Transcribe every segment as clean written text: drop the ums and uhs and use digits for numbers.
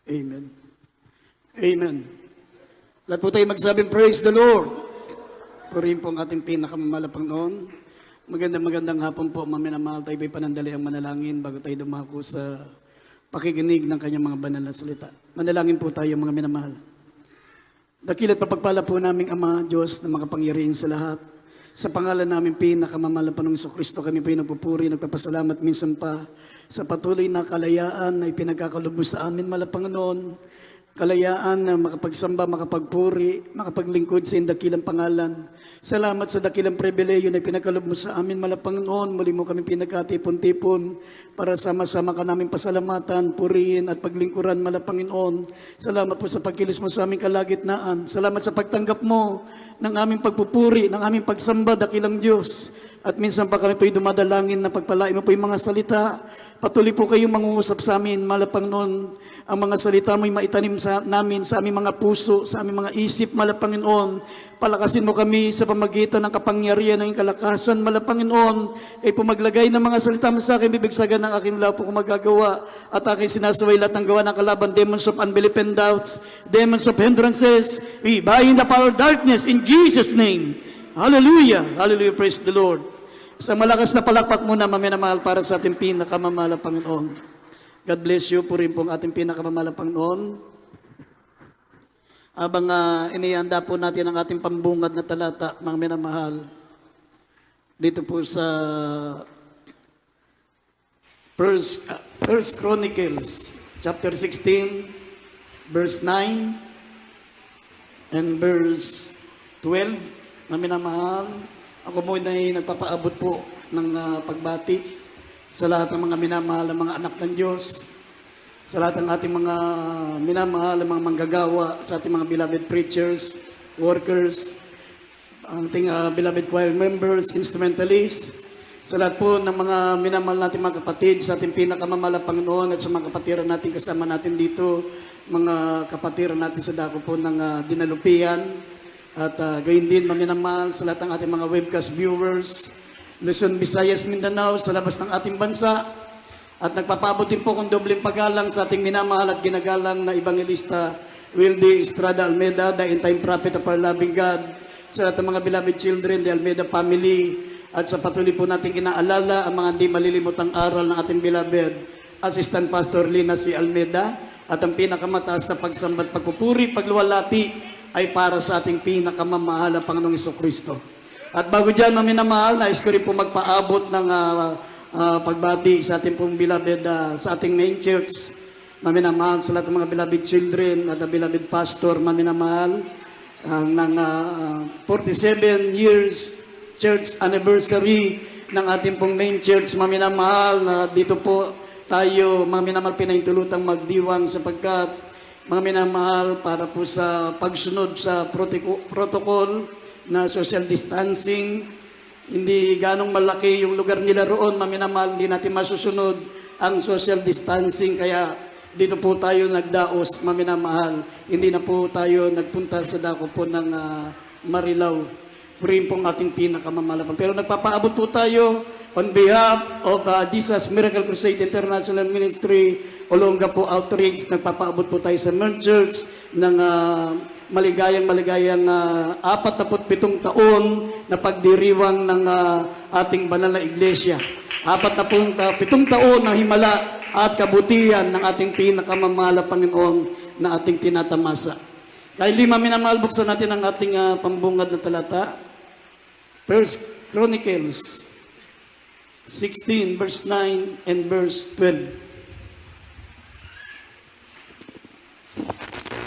Amen. Amen. Lahat po tayo magsabing, praise the Lord. Purihin po ang ating pinakamamahal na Panginoon. Magandang hapon po, mga minamahal. Tayo ba'y panandali ang manalangin bago tayo dumako sa pakikinig ng kanyang mga banal na salita. Manalangin po tayo, mga minamahal. Dakila't papagpala po naming Ama, Diyos na makapangyarihan sa lahat. Sa pangalan namin pinakamamahal na Panginoong Jesucristo, kami po nagpupuri, nagpapasalamat minsan pa sa patuloy na kalayaan na ipinagkakalob mo sa amin, mahal na Panginoon. Kalayaan na makapagsamba, makapagpuri, makapaglingkod sa iyong dakilang pangalan. Salamat sa dakilang pribileyo na pinagkalob mo sa amin, mahal na Panginoon. Muli mo kami pinagkatipon-tipon para sama-sama ka namin pasalamatan, purihin at paglingkuran, mahal na Panginoon. Salamat po sa pagkilos mo sa aming kalagitnaan. Salamat sa pagtanggap mo ng aming pagpupuri, ng aming pagsamba, dakilang Diyos. At minsan pa kami po'y dumadalangin na pagpalain mo po yung mga salita. Patuloy po kayong mangungusap sa amin, mahal na Panginoon. Ang mga salita mo'y maitanim namin sa aming mga puso, sa aming mga isip, mahal na Panginoon. Palakasin mo kami sa pamagitan ng kapangyarihan ng kalakasan, mahal na Panginoon. Kaya po maglagay ng mga salita mo sa akin, bibigsagan ng aking lapo kung magagawa. At aking sinasaway lahat ng gawa ng kalaban, demons of unbelief and doubts, demons of hindrances. We bind the power of darkness in Jesus' name. Hallelujah. Hallelujah. Praise the Lord. Sa malakas na palakpak muna, maminamahal, para sa ating pinakamamahal na Panginoon. God bless you. Purin po ang ating pinakamamahal na Panginoon. Habang inihanda po natin ang ating pambungad na talata, mga minamahal, dito po sa First Chronicles, chapter 16, verse 9, and verse 12, mga minamahal. Ako mo ay nagpapaabot po ng pagbati sa lahat ng mga minamahal, mga anak ng Diyos, sa lahat ng ating mga minamahal, mga manggagawa, sa ating mga beloved preachers, workers, ang ating beloved choir members, instrumentalists, sa lahat po ng mga minamahal natin mga kapatid, sa ating pinakamamahal na Panginoon at sa mga kapatiran natin kasama natin dito, mga kapatiran natin sa dako po ng Dinalupian. At gayon din, maminamahal sa lahat ng ating mga webcast viewers, Luzon, Visayas, Mindanao, sa labas ng ating bansa. At nagpapaabot din po kung dobleng paggalang sa ating minamahal at ginagalang na Evangelista Wildy Estrada Almeida, the end-time prophet of our loving God, sa lahat ng mga beloved children, the Almeida family, at sa patuloy po natin kinaalala ang mga hindi malilimutang aral ng ating beloved Assistant Pastor Lina C. Almeida, at ang pinakamataas na pagsambat, pagpupuri, pagluwalhati ay para sa ating pinakamamahal na Panginoong Jesucristo. At bago dyan, maminamahal, nais ko rin po magpaabot ng pagbati sa ating pong beloved, sa ating main church. Maminamahal sa lahat ng mga beloved children at the beloved pastor, maminamahal, ng 47 years church anniversary ng ating pong main church, maminamahal, na dito po tayo, maminamahal, pinaintulutang magdiwang sapagkat mga minamahal, para po sa pagsunod sa protocol na social distancing. Hindi ganong malaki yung lugar nila roon, mga minamahal, hindi natin masusunod ang social distancing. Kaya dito po tayo nagdaos, mga minamahal. Hindi na po tayo nagpunta sa dako po ng Marilao. Purihin pong ating pinakamamalapan. Pero nagpapaabot po tayo on behalf of Jesus Miracle Crusade International Ministry, Olongapo Outreach. Nagpapaabot po tayo sa Merch Church ng maligayang 47 taon na pagdiriwang ng ating banal na iglesia. 47 taon na himala at kabutihan ng ating pinakamamahal na Panginoon na ating tinatamasa. Kaya lima minamahal, buksan natin ang ating pambungad na talata. First Chronicles 16, verse 9 and verse 12.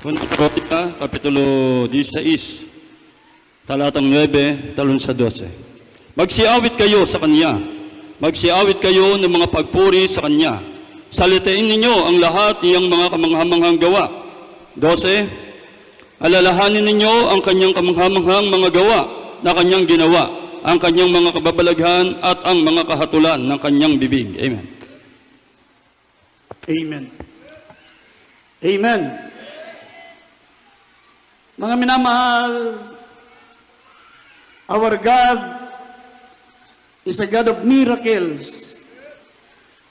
Unang Kronika, Kapitulo 16, talatang 9, talon sa 12. Magsiawit kayo sa Kanya, magsiawit kayo ng mga pagpuri sa Kanya. Salitain ninyo ang lahat niyang mga kamanghamanghang gawa. 12, alalahanin ninyo ang Kanyang kamanghamanghang mga gawa na Kanyang ginawa, ang Kanyang mga kababalaghan at ang mga kahatulan ng Kanyang bibig. Amen. Amen. Amen. Mga minamahal, our God is a God of miracles.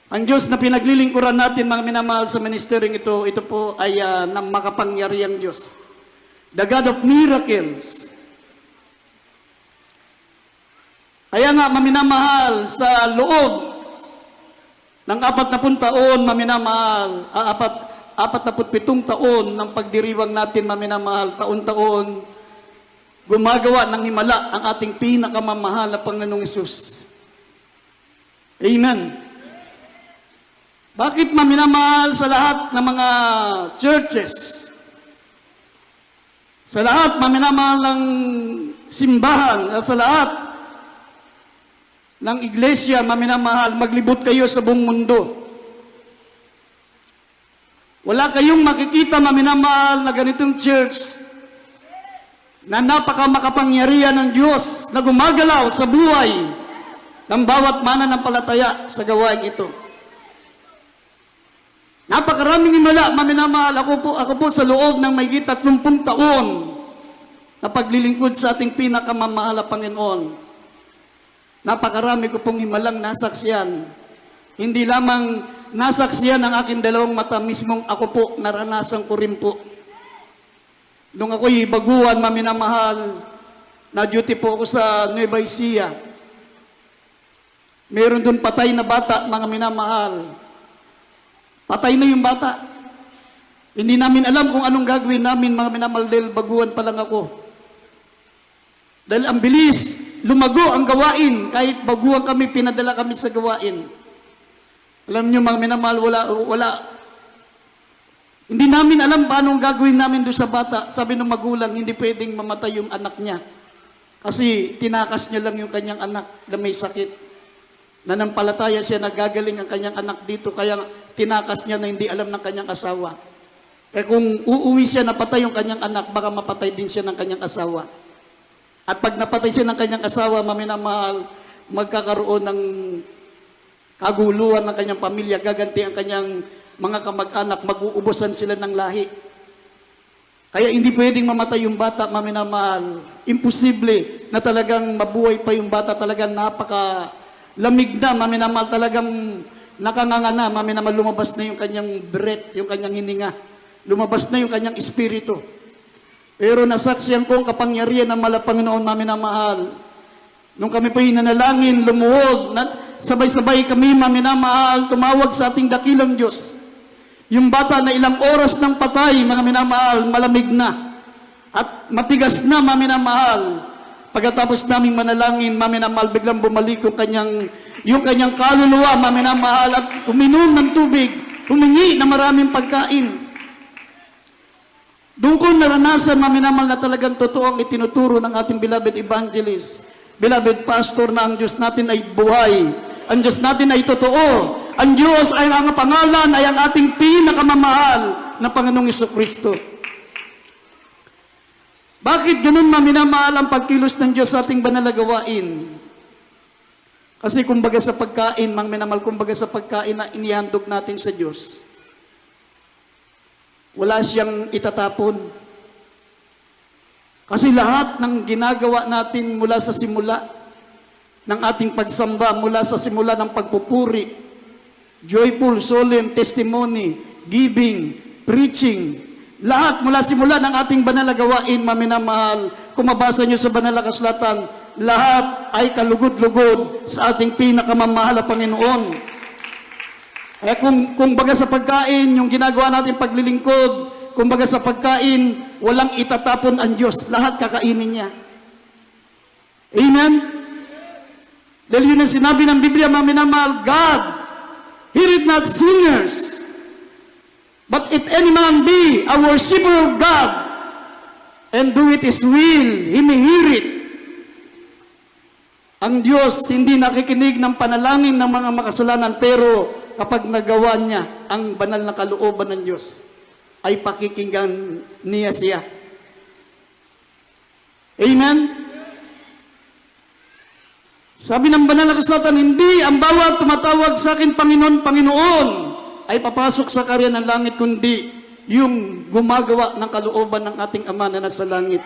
Ang Diyos na pinaglilingkuran natin, mga minamahal sa ministeryong ito po ay ng makapangyarihang Diyos. The God of miracles. Kaya nga, maminamahal, sa loob ng 40 taon, maminamahal, 47 taon ng pagdiriwang natin, maminamahal, taon-taon, gumagawa ng himala ang ating pinakamamahal na Panginoong Hesus. Amen. Bakit maminamahal sa lahat ng mga churches? Sa lahat, maminamahal ng simbahan, sa lahat ng iglesia, maminamahal, maglibot kayo sa buong mundo. Wala kayong makikita, maminamahal, na ganitong church na napakamakapangyarihan ng Diyos na gumagalaw sa buhay ng bawat mananampalataya sa gawain ito. Napakaraming himala, maminamahal. Ako po sa loob ng mahigit 30 taon na paglilingkod sa ating pinakamamahal na Panginoon. Napakarami ko pong himalang nasaksiyan. Hindi lamang nasaksiyan ng aking dalawang mata, mismong ako po, naranasan ko rin po. Nung ako'y baguhan, maminamahal, na duty po ako sa Nueva Ecija. Meron doon patay na bata, mga minamahal. Patay na yung bata. Hindi namin alam kung anong gagawin namin, mga minamahal, dahil baguhan pa lang ako. Dahil ang bilis, lumago ang gawain. Kahit baguhan kami, pinadala kami sa gawain. Alam niyo, mga minamahal, hindi namin alam paano ang gagawin namin doon sa bata. Sabi ng magulang, hindi pwedeng mamatay yung anak niya. Kasi tinakas niya lang yung kanyang anak na may sakit. Nanampalataya siya na gagaling ang kanyang anak dito, kaya tinakas niya na hindi alam ng kanyang asawa. Kaya kung uuwi siya, napatay yung kanyang anak, baka mapatay din siya ng kanyang asawa. At pag napatay siya ng kanyang asawa, maminamahal, magkakaroon ng kaguluhan ng kanyang pamilya, gaganti ang kanyang mga kamag-anak, mag-uubusan sila ng lahi. Kaya hindi pwedeng mamatay yung bata, maminamahal. Imposible na talagang mabuhay pa yung bata, talagang lamig na, maminamahal, talagang nakanganga na, maminamahal, lumabas na yung kanyang breath, yung kanyang hininga. Lumabas na yung kanyang espiritu. Pero nasaksiyan ko ang kapangyarihan ng Panginoon, maminamahal. Nung kami pa hinanalangin, lumuhod, sabay-sabay kami, maminamahal, tumawag sa ating dakilang Diyos. Yung bata na ilang oras ng patay, mga minamahal, malamig na. At matigas na, maminamahal. Pagkatapos naming manalangin, maminamahal, biglang bumalik yung kanyang kaluluwa, maminamahal, at uminom ng tubig, humingi na maraming pagkain. Doon ko naranasan, maminamahal, na talagang totoo ang itinuturo ng ating beloved evangelist, beloved pastor, na ang Diyos natin ay buhay. Ang Diyos natin ay totoo. Ang Diyos ay ang pangalan, ay ang ating pinakamamahal na Panginoong Jesucristo. Bakit ganun, maminamahal, ang pagkilos ng Diyos sa ating banal na gawain? Kasi kumbaga sa pagkain, maminamahal, kumbaga sa pagkain na inihandog natin sa Diyos, wala siyang itatapon. Kasi lahat ng ginagawa natin mula sa simula ng ating pagsamba, mula sa simula ng pagpupuri, joyful, solemn, testimony, giving, preaching, lahat mula simula ng ating banal na gawain, maminamahal, kung mabasa nyo sa banal na kasulatan, lahat ay kalugod-lugod sa ating pinakamamahal na Panginoon. Kaya kung baga sa pagkain, yung ginagawa natin paglilingkod, kung baga sa pagkain, walang itatapon ang Diyos. Lahat kakainin niya. Amen? Dahil yun ang sinabi ng Biblia, maminamahal, God heareth not sinners, but if any man be a worshipper of God, and do it His will, He may hear it. Ang Diyos hindi nakikinig ng panalangin ng mga makasalanan, pero kapag nagawa niya ang banal na kalooban ng Diyos, ay pakikinggan niya siya. Amen? Sabi ng banal na kasulatan, hindi ang bawat tumatawag sa akin, Panginoon, Panginoon, ay papasok sa karya ng langit, kundi yung gumagawa ng kalooban ng ating Ama na nasa langit.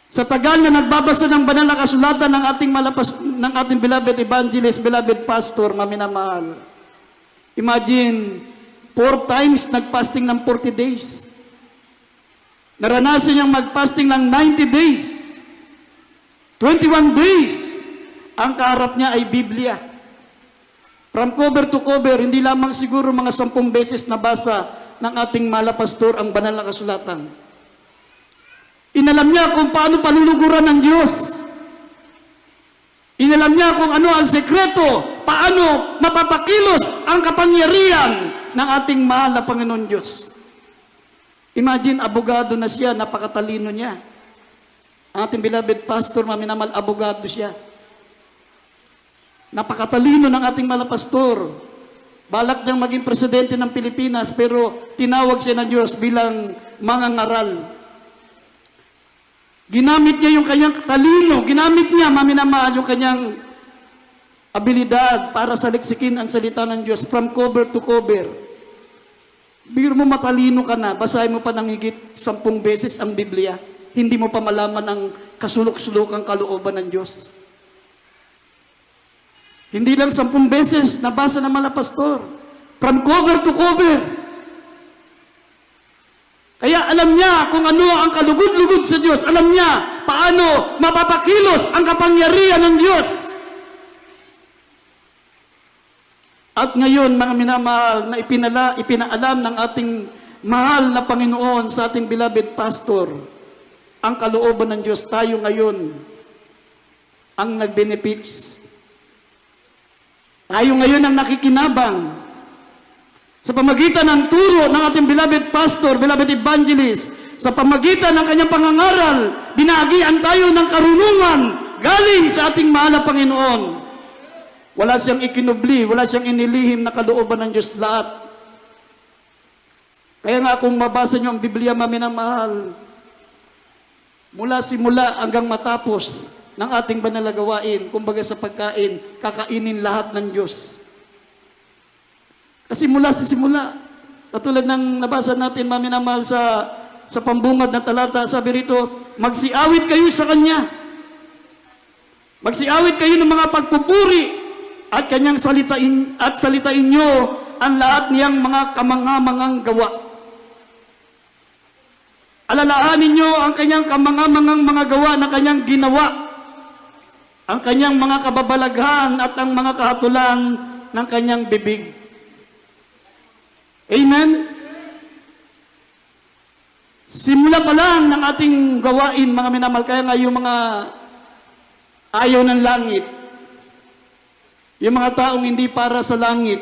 Sa tagal na nagbabasa ng banal na kasulatan ng ating beloved evangelist, beloved pastor, maminamahal. Imagine, 4 times nagpasting ng 40 days. Naranasan niyang magpasting ng 90 days. 21 days. Ang kaharap niya ay Biblia. From cover to cover, hindi lamang siguro mga 10 beses nabasa ng ating malapastor ang banal na kasulatan. Inalam niya kung paano paluluguran ng Diyos. Inalam niya kung ano ang sekreto, paano mapapakilos ang kapangyarihan ng ating mahal na Panginoon Diyos. Imagine, abogado na siya, napakatalino niya. Ang ating beloved pastor, maminamal, abogado siya. Napakatalino ng ating malapastor. Balak niyang maging presidente ng Pilipinas, pero tinawag siya ng Diyos bilang mangangaral. Ginamit niya yung kanyang talino, ginamit niya, maminamahal, yung kanyang abilidad para saliksikin ang salita ng Diyos from cover to cover. Biro mo matalino ka na, basahin mo pa ng higit 10 beses ang Biblia, hindi mo pa malaman ang kasulok-sulokang kalooban ng Diyos. Hindi lang 10 beses nabasa ng mga pastor, from cover to cover. Kaya alam niya kung ano ang kalugod-lugod sa Diyos. Alam niya paano mapapakilos ang kapangyarihan ng Diyos. At ngayon, mga minamahal, na ipinaalam ng ating mahal na Panginoon sa ating beloved pastor, ang kalooban ng Diyos, tayo ngayon ang nag-benefits. Tayo ngayon ang nakikinabang. Sa pamagitan ng turo ng ating beloved pastor, beloved evangelist, sa pamagitan ng kanyang pangangaral, binahagian tayo ng karunungan galing sa ating mahal na Panginoon. Wala siyang ikinubli, wala siyang inilihim na kalooban ng Diyos lahat. Kaya nga kung mabasa niyo ang Biblia, maminamahal, mula simula hanggang matapos ng ating banal na gawain, kumbaga sa pagkain, kakainin lahat ng Diyos. Kasi mula sa simula, katulad ng nabasa natin, maminamahal, sa pambungad na talata, sabi rito, magsiawit kayo sa Kanya. Magsiawit kayo ng mga pagpupuri at Kanyang salitain nyo ang lahat niyang mga kamanghamanghang gawa. Alalahanin nyo ang Kanyang kamanghamanghang mga gawa na Kanyang ginawa, ang Kanyang mga kababalaghan at ang mga kahatulan ng Kanyang bibig. Amen? Simula pa lang ng ating gawain, mga minamahal, kaya nga yung mga ayaw ng langit, yung mga taong hindi para sa langit,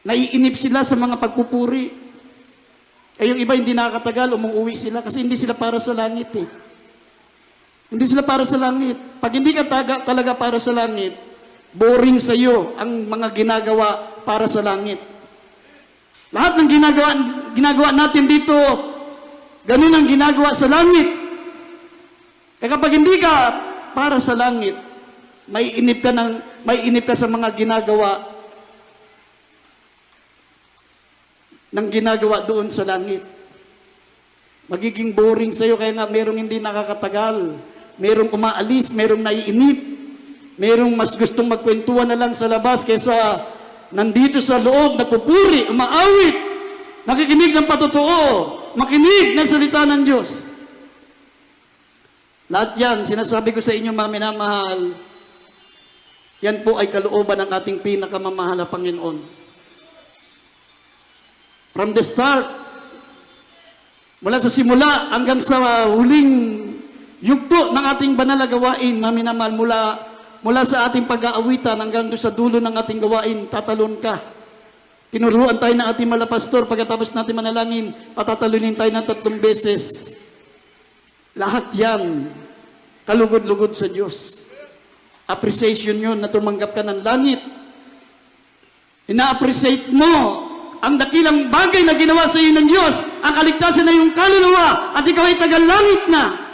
naiinip sila sa mga pagpupuri. Yung iba hindi nakakatagal, umuwi sila kasi hindi sila para sa langit eh. Hindi sila para sa langit. Pag hindi ka talaga para sa langit, boring sa iyo ang mga ginagawa para sa langit. Lahat ng ginagawa natin dito, ganun ang ginagawa sa langit. Kaya kapag hindi ka para sa langit, may inip ka sa mga ginagawa doon sa langit. Magiging boring sa iyo, kaya nga merong hindi nakakatagal, merong umaalis, merong naiinip, merong mas gustong magkwentuhan na lang sa labas kaysa nandito sa loob, nagpupuri, umaawit, nakikinig ng patotoo, makinig ng salita ng Diyos. Lahat yan, sinasabi ko sa inyo, mga minamahal, yan po ay kalooban ng ating pinakamamahal na Panginoon. From the start, mula sa simula hanggang sa huling yugto ng ating banal na gawain, mga minamahal, mula sa ating pag-aawitan hanggang doon sa dulo ng ating gawain, tatalon ka. Tinuruan tayo ng ating malapastor, pagkatapos natin manalangin, patatalunin tayo ng 3 beses. Lahat yan, kalugod-lugod sa Diyos. Appreciation yun na tumanggap ka ng langit. Ina-appreciate mo ang dakilang bagay na ginawa sa iyo ng Diyos, ang kaligtasan na iyong kaluluwa, at ikaw ay tagal-langit na.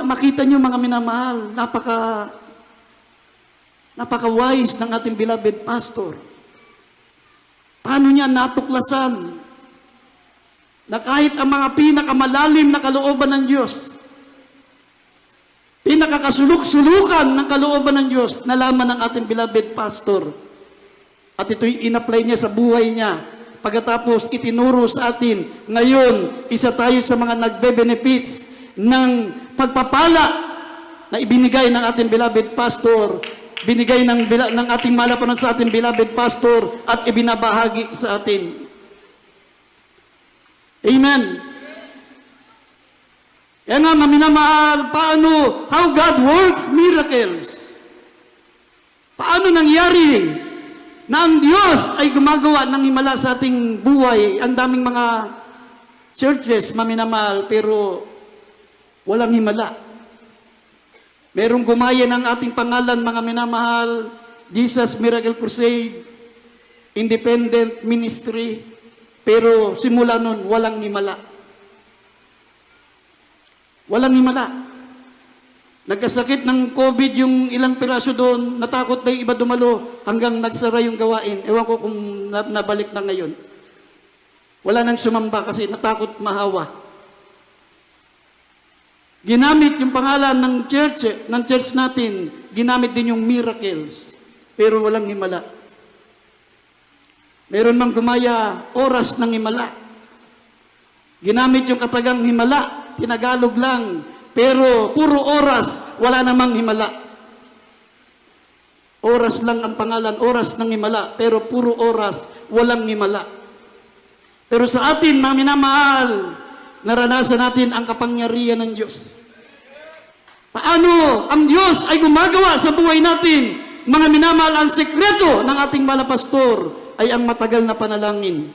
Makita niyo, mga minamahal, napaka-wise ng ating beloved pastor. Paano niya natuklasan na kahit ang mga pinakamalalim na kalooban ng Diyos, pinakakasuluk-sulukan ng kalooban ng Diyos, nalaman ng ating beloved pastor. At ito'y in-apply niya sa buhay niya. Pagkatapos itinuro sa atin, ngayon, isa tayo sa mga nagbe-benefits ng pagpapala na ibinigay ng ating beloved pastor, binigay ng ating malapanan sa ating beloved pastor at ibinabahagi sa atin. Amen. Kaya nga, minamahal, paano, how God works miracles. Paano nangyari na ang Diyos ay gumagawa ng himala sa ating buhay. Ang daming mga churches, maminamahal, pero walang himala. Merong gumaya ng ating pangalan, mga minamahal, Jesus Miracle Crusade, Independent Ministry, pero simula nun, walang himala. Walang himala. Nagkasakit ng COVID yung ilang piraso doon, natakot na yung iba dumalo, hanggang nagsara yung gawain. Ewan ko kung nabalik na ngayon. Wala nang sumamba kasi natakot mahawa. Ginamit yung pangalan ng church natin, ginamit din yung miracles, pero walang himala. Meron mang gumaya, oras ng himala. Ginamit yung katagang himala, tinagalog lang, pero puro oras, wala namang himala. Oras lang ang pangalan, oras ng himala, pero puro oras, walang himala. Pero sa atin, mga minamahal, naranasan natin ang kapangyarihan ng Diyos. Paano ang Diyos ay gumagawa sa buhay natin? Mga minamahal, ang sekreto ng ating malapastor ay ang matagal na panalangin.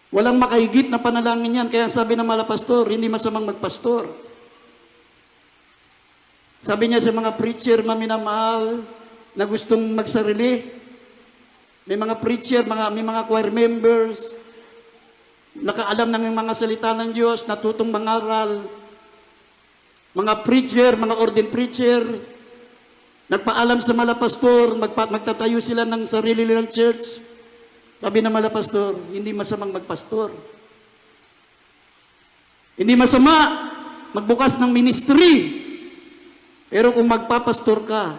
Walang makahigit na panalangin yan. Kaya sabi ng malapastor, hindi masamang magpastor. Sabi niya sa mga preacher, mga minamahal, na gustong magsarili. May mga preacher, may mga choir members, nakaalam ng mga salita ng Diyos, natutong mangaral. Mga preacher, mga ordained preacher, nagpaalam sa malapastor, magtatayo sila ng sarili nilang church. Sabi ng malapastor, hindi masamang magpastor. Hindi masama magbukas ng ministry. Pero kung magpapastor ka,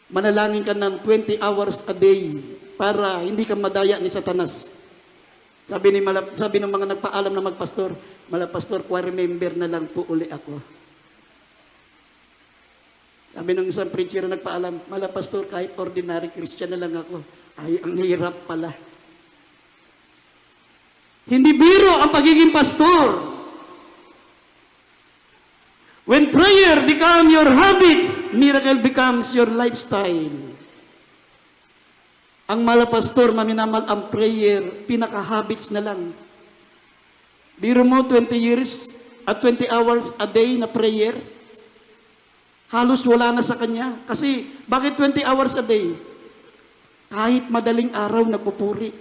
manalangin ka ng 20 hours a day para hindi ka madaya ni Satanas. Sabi ng mga nagpaalam na magpastor, malapastor, choir member na lang po uli ako. Sabi ng isang preacher na nagpaalam, malapastor, kahit ordinary Christian na lang ako. Ay, ang hirap pala. Hindi biro ang pagiging pastor. When prayer becomes your habits, miracle becomes your lifestyle. Ang malapastor, maminamal ang prayer, pinaka-habits na lang. Biro mo 20 years at 20 hours a day na prayer, halos wala na sa kanya. Kasi, bakit 20 hours a day? Kahit madaling araw, nagpupuri.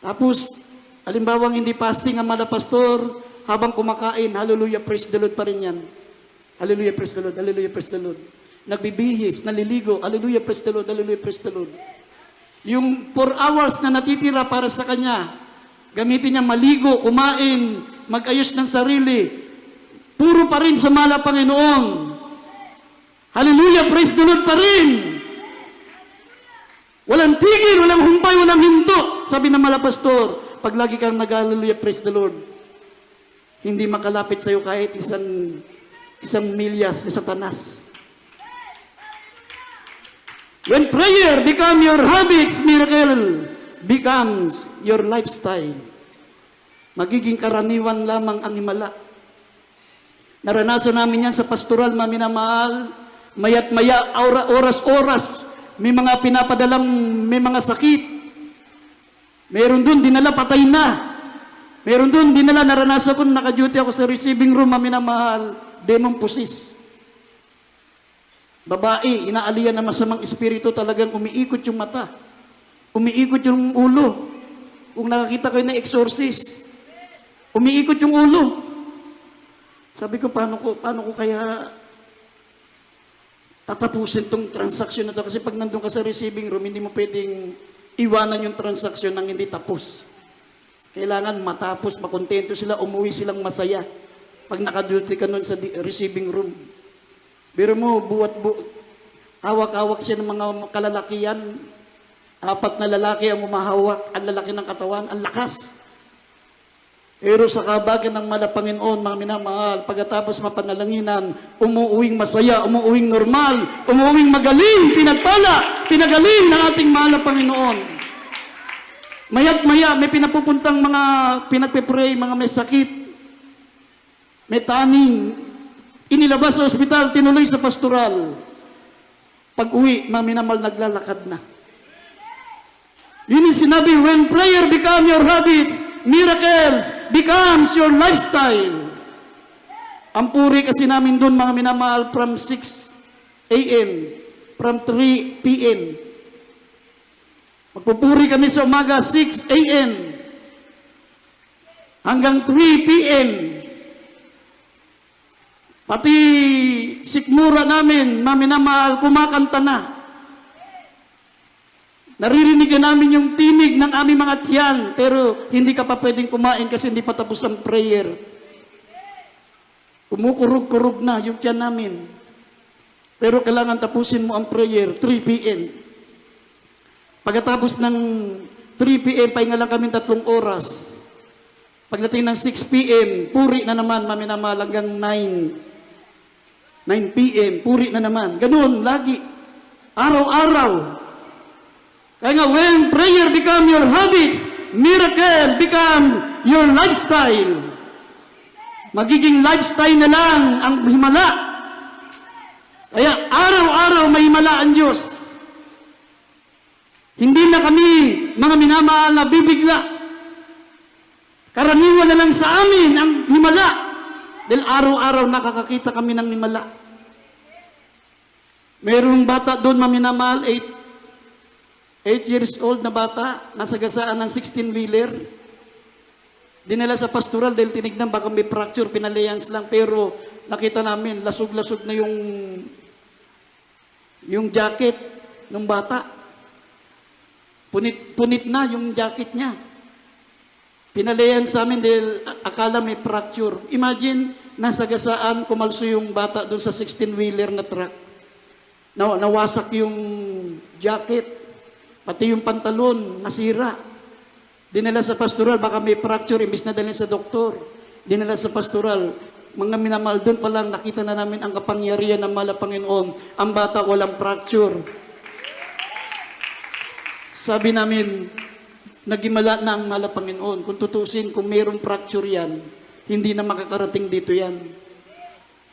Tapos, alimbawang hindi fasting ang malapastor, habang kumakain, hallelujah, praise the Lord pa rin yan. Hallelujah, praise the Lord, hallelujah, praise the Lord. Nagbibihis, naliligo, hallelujah, praise the Lord, hallelujah, praise the Lord. Yung 4 hours na natitira para sa kanya, gamitin niya maligo, kumain, mag-ayos ng sarili, puro pa rin sa mala Panginoon. Hallelujah, praise the Lord pa rin. Walang tigil, walang humpay, walang hinto. Sabi ng malapastor, pag lagi kang nag-hallelujah, praise the Lord, hindi makalapit sa'yo kahit isang milyas ni Satanas. When prayer become your habits, miracle becomes your lifestyle. Magiging karaniwan lamang ang himala. Naranasan namin yan sa pastoral, maminamahal, maya't maya, oras-oras, may mga pinapadalang, may mga sakit. Meron dun, dinala, patay na. Meron dun, dinala, naranasan ko, naka-duty ako sa receiving room, maminamahal, demon possessed. Babae, inaaliyan ng masamang espiritu, talagang umiikot yung mata. Umiikot yung ulo. Kung nakakita kayo na exorcist, umiikot yung ulo. Sabi ko, paano ko kaya tatapusin tong transaction na to? Kasi pag nandun ka sa receiving room, hindi mo pwedeng iwanan yung transaksyon nang hindi tapos. Kailangan matapos, makontento sila, umuwi silang masaya. Pag nakaduty ka nun sa receiving room. Pero mo, hawak-hawak siya ng mga kalalakihan. 4 na lalaki ang umahawak, ang lalaki ng katawan, ang lakas. Pero sa kabagan ng Panginoon, mga minamahal, pagkatapos mapanalanginan, umuuwing masaya, umuuwing normal, umuuwing magaling, pinagaling ng ating mahal na Panginoon. Maya't maya, may pinapupuntang mga pinagpe-pray, mga may sakit, may taning, inilabas sa ospital, tinuloy sa pastoral. Pag-uwi, mga minamahal, naglalakad na. Yun yung sinabi, when prayer become your habits, miracles becomes your lifestyle. Ang puri kasi namin doon, mga minamahal, from 6 a.m., from 3 p.m. Magpupuri kami sa umaga, 6 a.m. hanggang 3 p.m. Pati sikmura namin, mga minamahal, kumakanta na. Naririnig namin yung tinig ng aming mga tiyan, pero hindi ka pa pwedeng kumain kasi hindi pa tapos ang prayer. Kumukurog-kurog na yung tiyan namin. Pero kailangan tapusin mo ang prayer, 3 p.m. Pagkatapos ng 3 p.m., pahinga lang kami 3 oras. Pagdating ng 6 p.m., puri na naman, maminamahal, hanggang 9 p.m., puri na naman. Ganun, lagi. Araw-araw. Kaya nga, when prayer become your habits, miracle become your lifestyle. Magiging lifestyle na lang ang himala. Kaya araw-araw may himala ang Diyos. Hindi na kami, mga minamahal, na bibigla. Karaniwan na lang sa amin ang himala. Dahil araw-araw nakakakita kami ng himala. Mayroong bata doon, mga minamahal, 8 years old na bata, nasa gasaan ng 16-wheeler. Dinala sa pastoral dahil tinignan baka may fracture, pinalayans lang. Pero nakita namin, lasog-lasog na yung jacket ng bata. Punit na yung jacket niya. Pinalayan sa amin dahil akala may fracture. Imagine, nasa gasaan, kumalso yung bata doon sa 16-wheeler na truck. Nawasak yung jacket. Pati yung pantalon, nasira. Dinala sa pastoral, baka may fracture, imbis na dalhin sa doktor. Dinala sa pastoral. Mga minamahal, doon pa lang nakita na namin ang kapangyarihan ng mahal na Panginoon. Ang bata walang fracture. Sabi namin, nagimala na ang mahal na Panginoon. Kung tutusin, kung mayroong fracture yan, hindi na makakarating dito yan.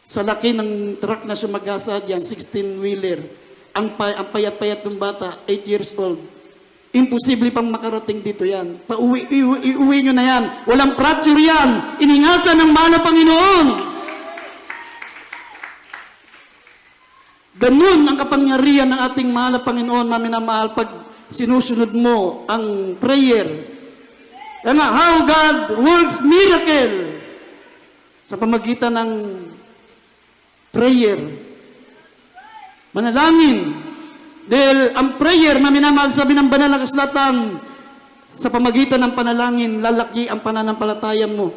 Sa laki ng truck na sumagasa dyan, 16-wheeler, ang payat-payat ng bata, 8 years old. Imposible pang makarating dito yan. Iuwi nyo na yan. Walang fracture yan. Iningatan ng mahal na Panginoon. Ganun ang kapangyarihan ng ating mahal na Panginoon, maminamahal, pag sinusunod mo ang prayer. Kaya nga, how God works miracle sa pamagitan ng prayer. Manalangin. Dahil ang prayer, maminamahal, sabi ng banal na kasulatan, sa pamagitan ng panalangin, lalaki ang pananampalataya mo.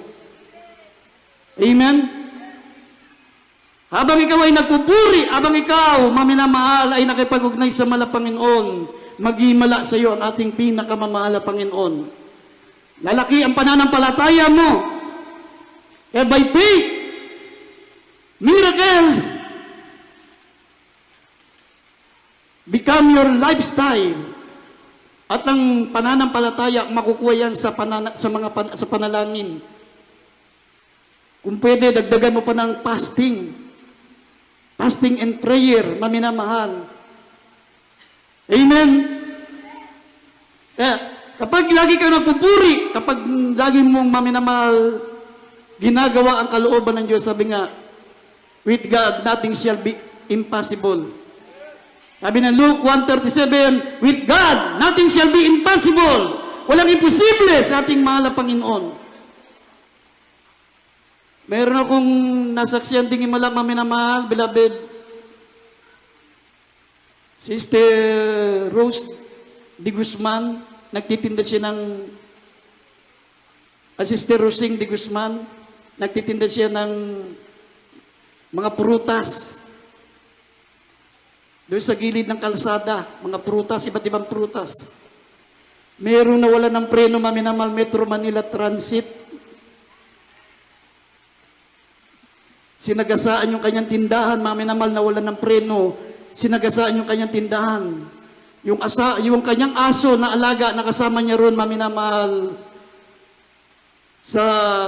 Amen? Habang ikaw ay nagpupuri, habang ikaw, maminamahal, ay nakipag-ugnay sa mahal na Panginoon, maghimala sa iyo ang ating pinakamamahal na Panginoon. Lalaki ang pananampalataya mo. Kaya by faith, miracles become your lifestyle. At ang pananampalataya, makukuha yan sa panalangin. Kung pwede, dagdagan mo pa ng fasting. Fasting and prayer, maminamahal. Amen? Kaya, kapag lagi kang nagpupuri, kapag lagi mong maminamahal, ginagawa ang kalooban ng Diyos, sabi nga, with God, nothing shall be impossible. Sabi ng Luke 1:37, with God, nothing shall be impossible. Walang imposible sa ating mahal na Panginoon. Meron akong nasaksiyan ding himala, maminamahal, beloved. Sister Rose de Guzman, nagtitinda siya ng Sister Rosing de Guzman, nagtitinda siya ng mga prutas. Doon sa gilid ng kalsada, mga prutas, iba't ibang prutas. Meron na wala ng preno, maminamal, Metro Manila Transit. Sinagasaan yung kanyang tindahan, maminamal, na wala ng preno. Sinagasaan yung kanyang tindahan. Yung kanyang aso na alaga, nakasama niya ron, maminamal, sa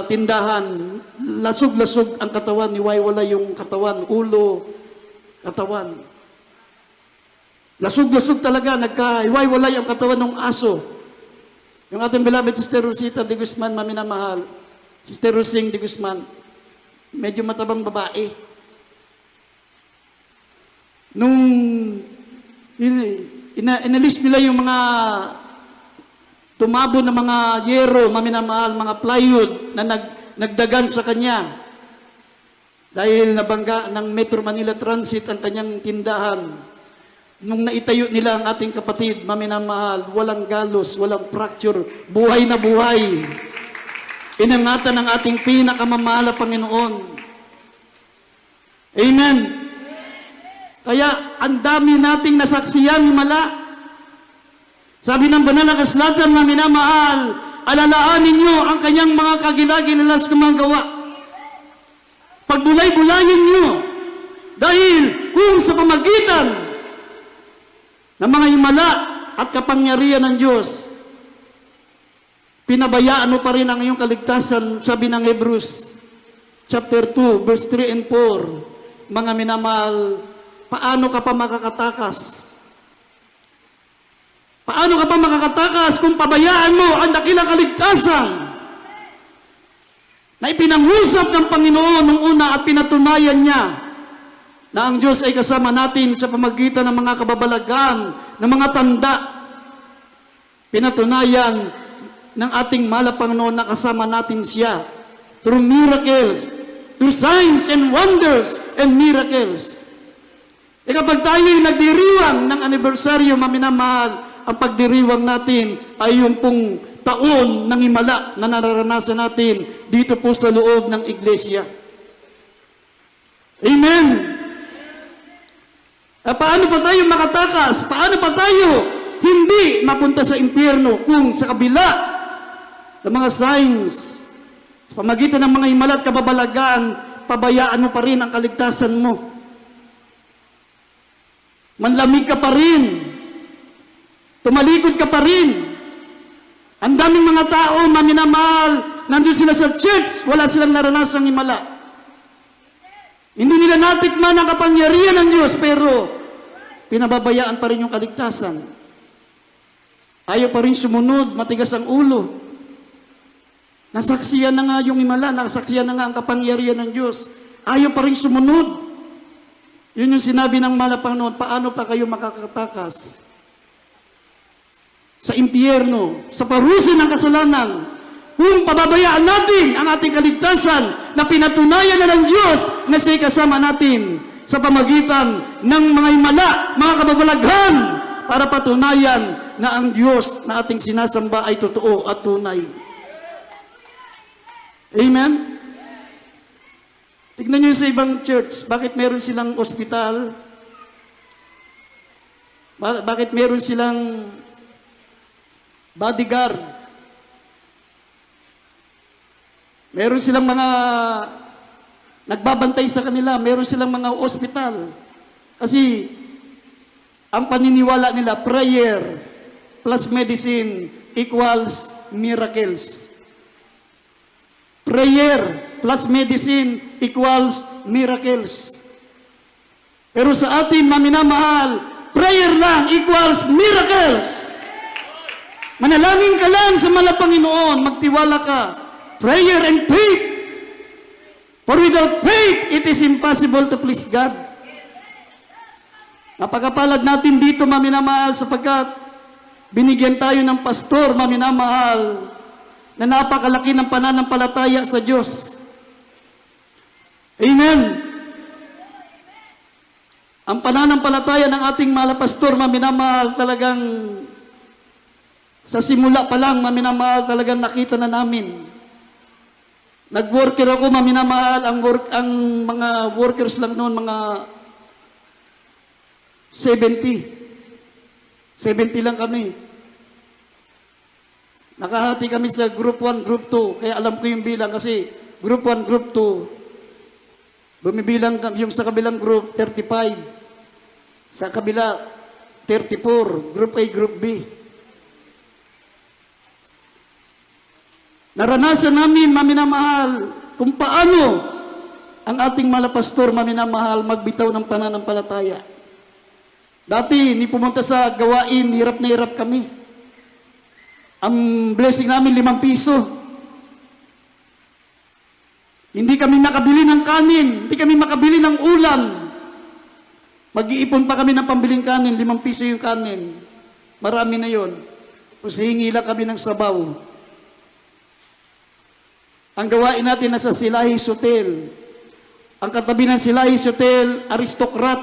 tindahan. Lasog-lasog ang katawan, niwaiwala yung katawan, ulo, katawan. Lasog-lasog talaga, nagka-iwaiwalay ang katawan ng aso. Yung ating beloved Sister Rosita de Guzman, maminamahal, Sister Rosing de Guzman, medyo matabang babae. Nung inalis nila yung mga tumabo na mga yero, maminamahal, mga plywood na nagdagan sa kanya. Dahil nabangga ng Metro Manila Transit ang kanyang tindahan. Nung naitayo nila ang ating kapatid, maminamahal, walang galos, walang fracture, buhay na buhay. Inangatan ng ating pinakamamahal na Panginoon. Amen. Kaya ang dami nating nasaksiyan, himala. Sabi ng banal na kasulatan, mga minamahal, alalaan ninyo ang kanyang mga kagilagilalas na mga gawa. Pagbulay-bulayin nyo, dahil kung sa pamagitan ng mga himala at kapangyarihan ng Diyos, pinabayaan mo pa rin ang iyong kaligtasan, sabi ng Hebrews, chapter 2, verse 3 and 4, mga minamahal, paano ka pa makakatakas? Paano ka pa makakatakas kung pabayaan mo ang dakilang kaligtasan na ipinangusap ng Panginoon nung una at pinatunayan niya na ang Diyos ay kasama natin sa pamagitan ng mga kababalagan, ng mga tanda. Pinatunayan ng ating mahal na Panginoon na kasama natin siya through miracles, through signs and wonders and miracles. E kapag tayo'y nagdiriwang ng anibersaryo, maminamahal, ang pagdiriwang natin ay yung pong taon ng himala na nararanasan natin dito po sa loob ng iglesia. Amen! Paano pa tayo makatakas? Paano pa tayo hindi mapunta sa impyerno kung sa kabila ng mga signs, sa pamagitan ng mga himala at kababalagan, pabayaan mo pa rin ang kaligtasan mo? Manlamig ka pa rin. Tumalikod ka pa rin. Ang daming mga tao, maminamahal, nandun sila sa church, wala silang naranasang himala. Hindi nila natikman ang kapangyarihan ng Diyos, pero pinababayaan pa rin yung kaligtasan. Ayaw pa rin sumunod, matigas ang ulo. Nasaksiyan na nga yung himala, nasaksiyan na nga ang kapangyarihan ng Diyos. Ayaw pa rin sumunod. Yun yung sinabi ng mahal na Panginoon, paano pa kayo makakatakas sa impyerno, sa parusa ng kasalanan, kung pababayaan natin ang ating kaligtasan na pinatunayan na ng Diyos na siya'y kasama natin sa pamagitan ng mga himala, mga kababalaghan, para patunayan na ang Diyos na ating sinasamba ay totoo at tunay. Amen? Tignan nyo sa ibang church, bakit meron silang ospital? Bakit meron silang bodyguard? Meron silang mga nagbabantay sa kanila, meron silang mga ospital. Kasi ang paniniwala nila, prayer plus medicine equals miracles. Prayer plus medicine equals miracles. Pero sa atin, maminamahal, prayer lang equals miracles. Manalangin ka lang sa mahal na Panginoon, magtiwala ka. Prayer and faith. For without faith, it is impossible to please God. Napakapalad natin dito, maminamahal, sapagkat binigyan tayo ng pastor, maminamahal, na napakalaki ng pananampalataya sa Diyos. Amen. Ang pananampalataya ng ating mahal na pastor, maminamahal, talagang Sa simula pa lang, maminamahal, talagang nakita na namin. Nag-worker ako, maminamahal, ang mga workers lang noon, mga 70. 70 lang kami. Nakahati kami sa group 1, group 2. Kaya alam ko yung bilang kasi group 1, group 2. Bumibilang yung sa kabilang group, 35. Sa kabila, 34. Group A, group B. Naranasan namin, maminamahal, kung paano ang ating malapastor, maminamahal, magbitaw ng pananampalataya. Dati, ni pumunta sa gawain, hirap na hirap kami. Ang blessing namin, 5 piso. Hindi kami makabili ng kanin, hindi kami makabili ng ulam. Mag-iipon pa kami ng pambiling kanin, 5 piso yung kanin. Marami na yon. Tapos hihingi lang kami ng sabaw. Ang gawain natin nasa Silahis Hotel. Ang katabi ng Silahis Hotel, aristokrat.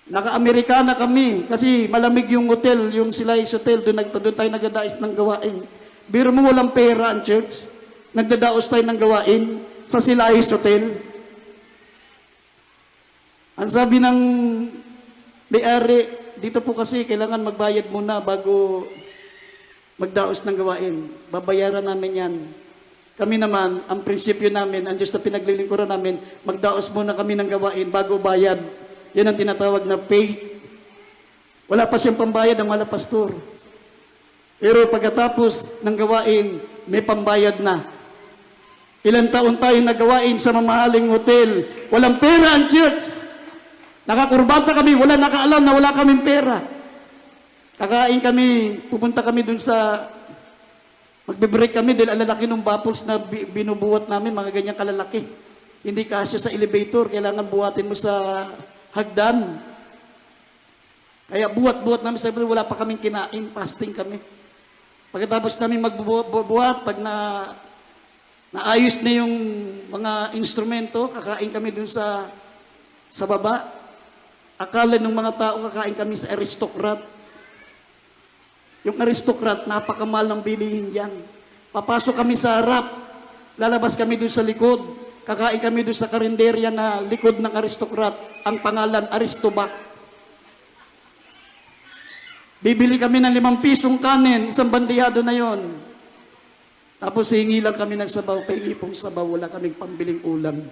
Naka-Amerikana kami kasi malamig yung hotel, yung Silahis Hotel, doon tayo nagdadais ng gawain. Biro mo walang pera ang church, nagdadaos tayo ng gawain sa Silahis Hotel. Ang sabi ng may-ari, dito po kasi kailangan magbayad muna bago magdaos ng gawain. Babayaran namin yan. Kami naman, ang prinsipyo namin, ang Diyos na pinaglilingkuran namin, magdaos muna kami ng gawain bago bayad. Yan ang tinatawag na faith. Wala pa siyang pambayad ang malapastor. Pero pagkatapos ng gawain, may pambayad na. Ilang taon tayo nagawain sa mamahaling hotel. Walang pera ang church. Nakakurbata kami, wala nakaalam na wala kaming pera. Kakain kami, pupunta kami dun sa, magbe-break kami dahil alalaki ng baffles na binubuhat namin, mga ganyang kalalaki. Hindi kasya sa elevator, kailangan buhatin mo sa hagdan. Kaya buhat-buhat namin, sabi wala pa kaming kinain, fasting kami. Pagkatapos namin magbuhat, pag naayos na yung mga instrumento, kakain kami dun sa baba. Akala ng mga tao, kakain kami sa aristokrat. Yung aristokrat, napakamahal ng bilihin dyan. Papasok kami sa harap, lalabas kami dun sa likod. Kakain kami doon sa karinderya na likod ng aristokrat, ang pangalan Aristobac. Bibili kami ng 5 pisong kanin, isang bandihado na yon. Tapos hingi lang kami ng sabaw, pahingi pong sabaw, wala kaming pambiling ulam.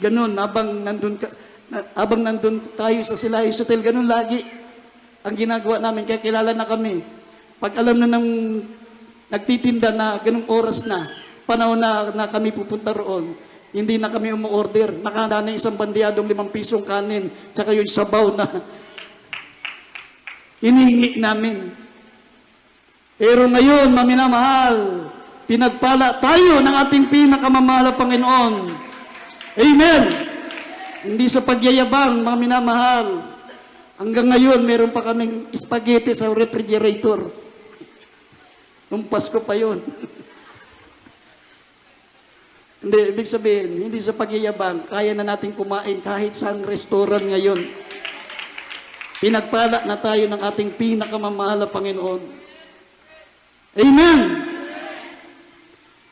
Ganun, habang nandun tayo sa Silahis Hotel, ganun lagi ang ginagawa namin, kaya kilala na kami. Pag alam na ng nagtitinda na ganung oras na, panahon na kami pupunta roon, hindi na kami umu-order. Nakahanda na isang bandiyadong 5 pisong kanin, tsaka yung sabaw na hinihingi namin. Pero ngayon, maminamahal, pinagpala tayo ng ating pinakamamahal na Panginoon. Amen! Hindi sa pagyayabang, maminamahal. Hanggang ngayon, meron pa kaming spaghetti sa refrigerator. Nung Pasko pa yun. Hindi, ibig sabihin, hindi sa pagyayabang, kaya na natin kumain kahit saan restaurant ngayon. Pinagpala na tayo ng ating pinakamamahal na Panginoon. Amen!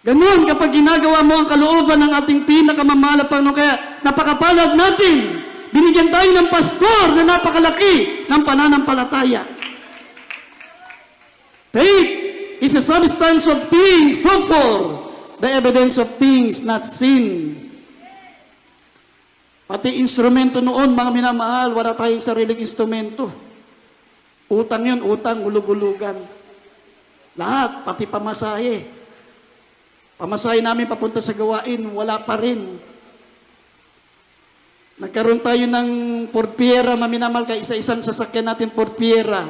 Ganun, kapag ginagawa mo ang kalooban ng ating pinakamamahal na Panginoon, kaya napakapalad natin, binigyan tayo ng pastor na napakalaki ng pananampalataya. Faith is a substance of things hoped for, the evidence of things not seen. Pati instrumento noon, mga minamahal, wala tayong sariling instrumento. Utang yun, utang, ulug-ulugan. Lahat, pati pamasahe. Pamasahe namin papunta sa gawain, wala pa rin. Nagkaroon tayo ng Ford Fiera, maminamahal, kaya isa-isang sasakyan natin Ford Fiera.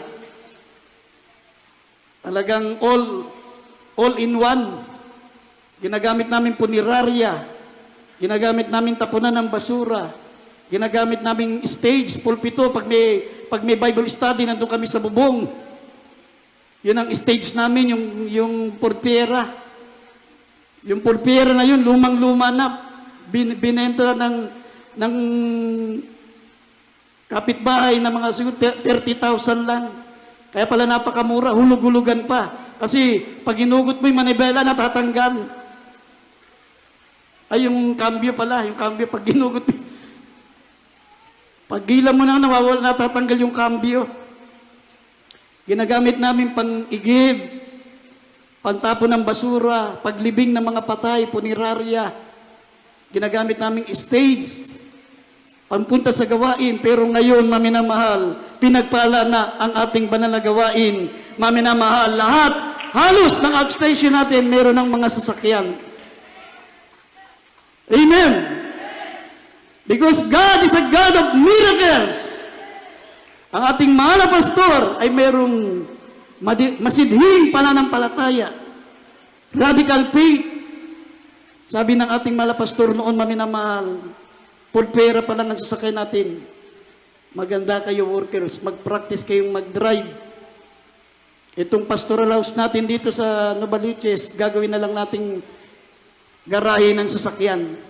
Talagang all in one. Ginagamit namin punerarya, ginagamit namin tapunan ng basura, ginagamit namin stage, pulpito, pag may Bible study, nandun kami sa bubong. Yun ang stage namin, yung pulpera. Yung pulpera na yun, lumang-luma na, binenta ng kapitbahay na mga siguro 30,000 lang. Kaya pala napakamura, hulug-hulugan pa. Kasi pag hinugot mo yung manibela, natatanggal. Ay, yung cambio pala, yung cambio pag hinugot mo. Pag gila mo na, nawawala, natatanggal yung cambio. Ginagamit namin pang-igib, pantapon ng basura, paglibing ng mga patay, punerarya. Ginagamit namin stage, pampunta sa gawain. Pero ngayon, maminamahal, pinagpala na ang ating banal na gawain. Maminamahal, lahat, halos ng outstation natin, meron ng mga sasakyan. Amen! Because God is a God of miracles. Ang ating mahal na pastor ay merong masidhing pananampalataya. Radical faith. Sabi ng ating mahal na pastor noon, maminamahal, pulpera pa lang ang sasakay natin. Maganda kayo workers, mag-practice kayong mag-drive. Itong pastoral house natin dito sa Novaliches, gagawin na lang nating garahe ng sasakyan.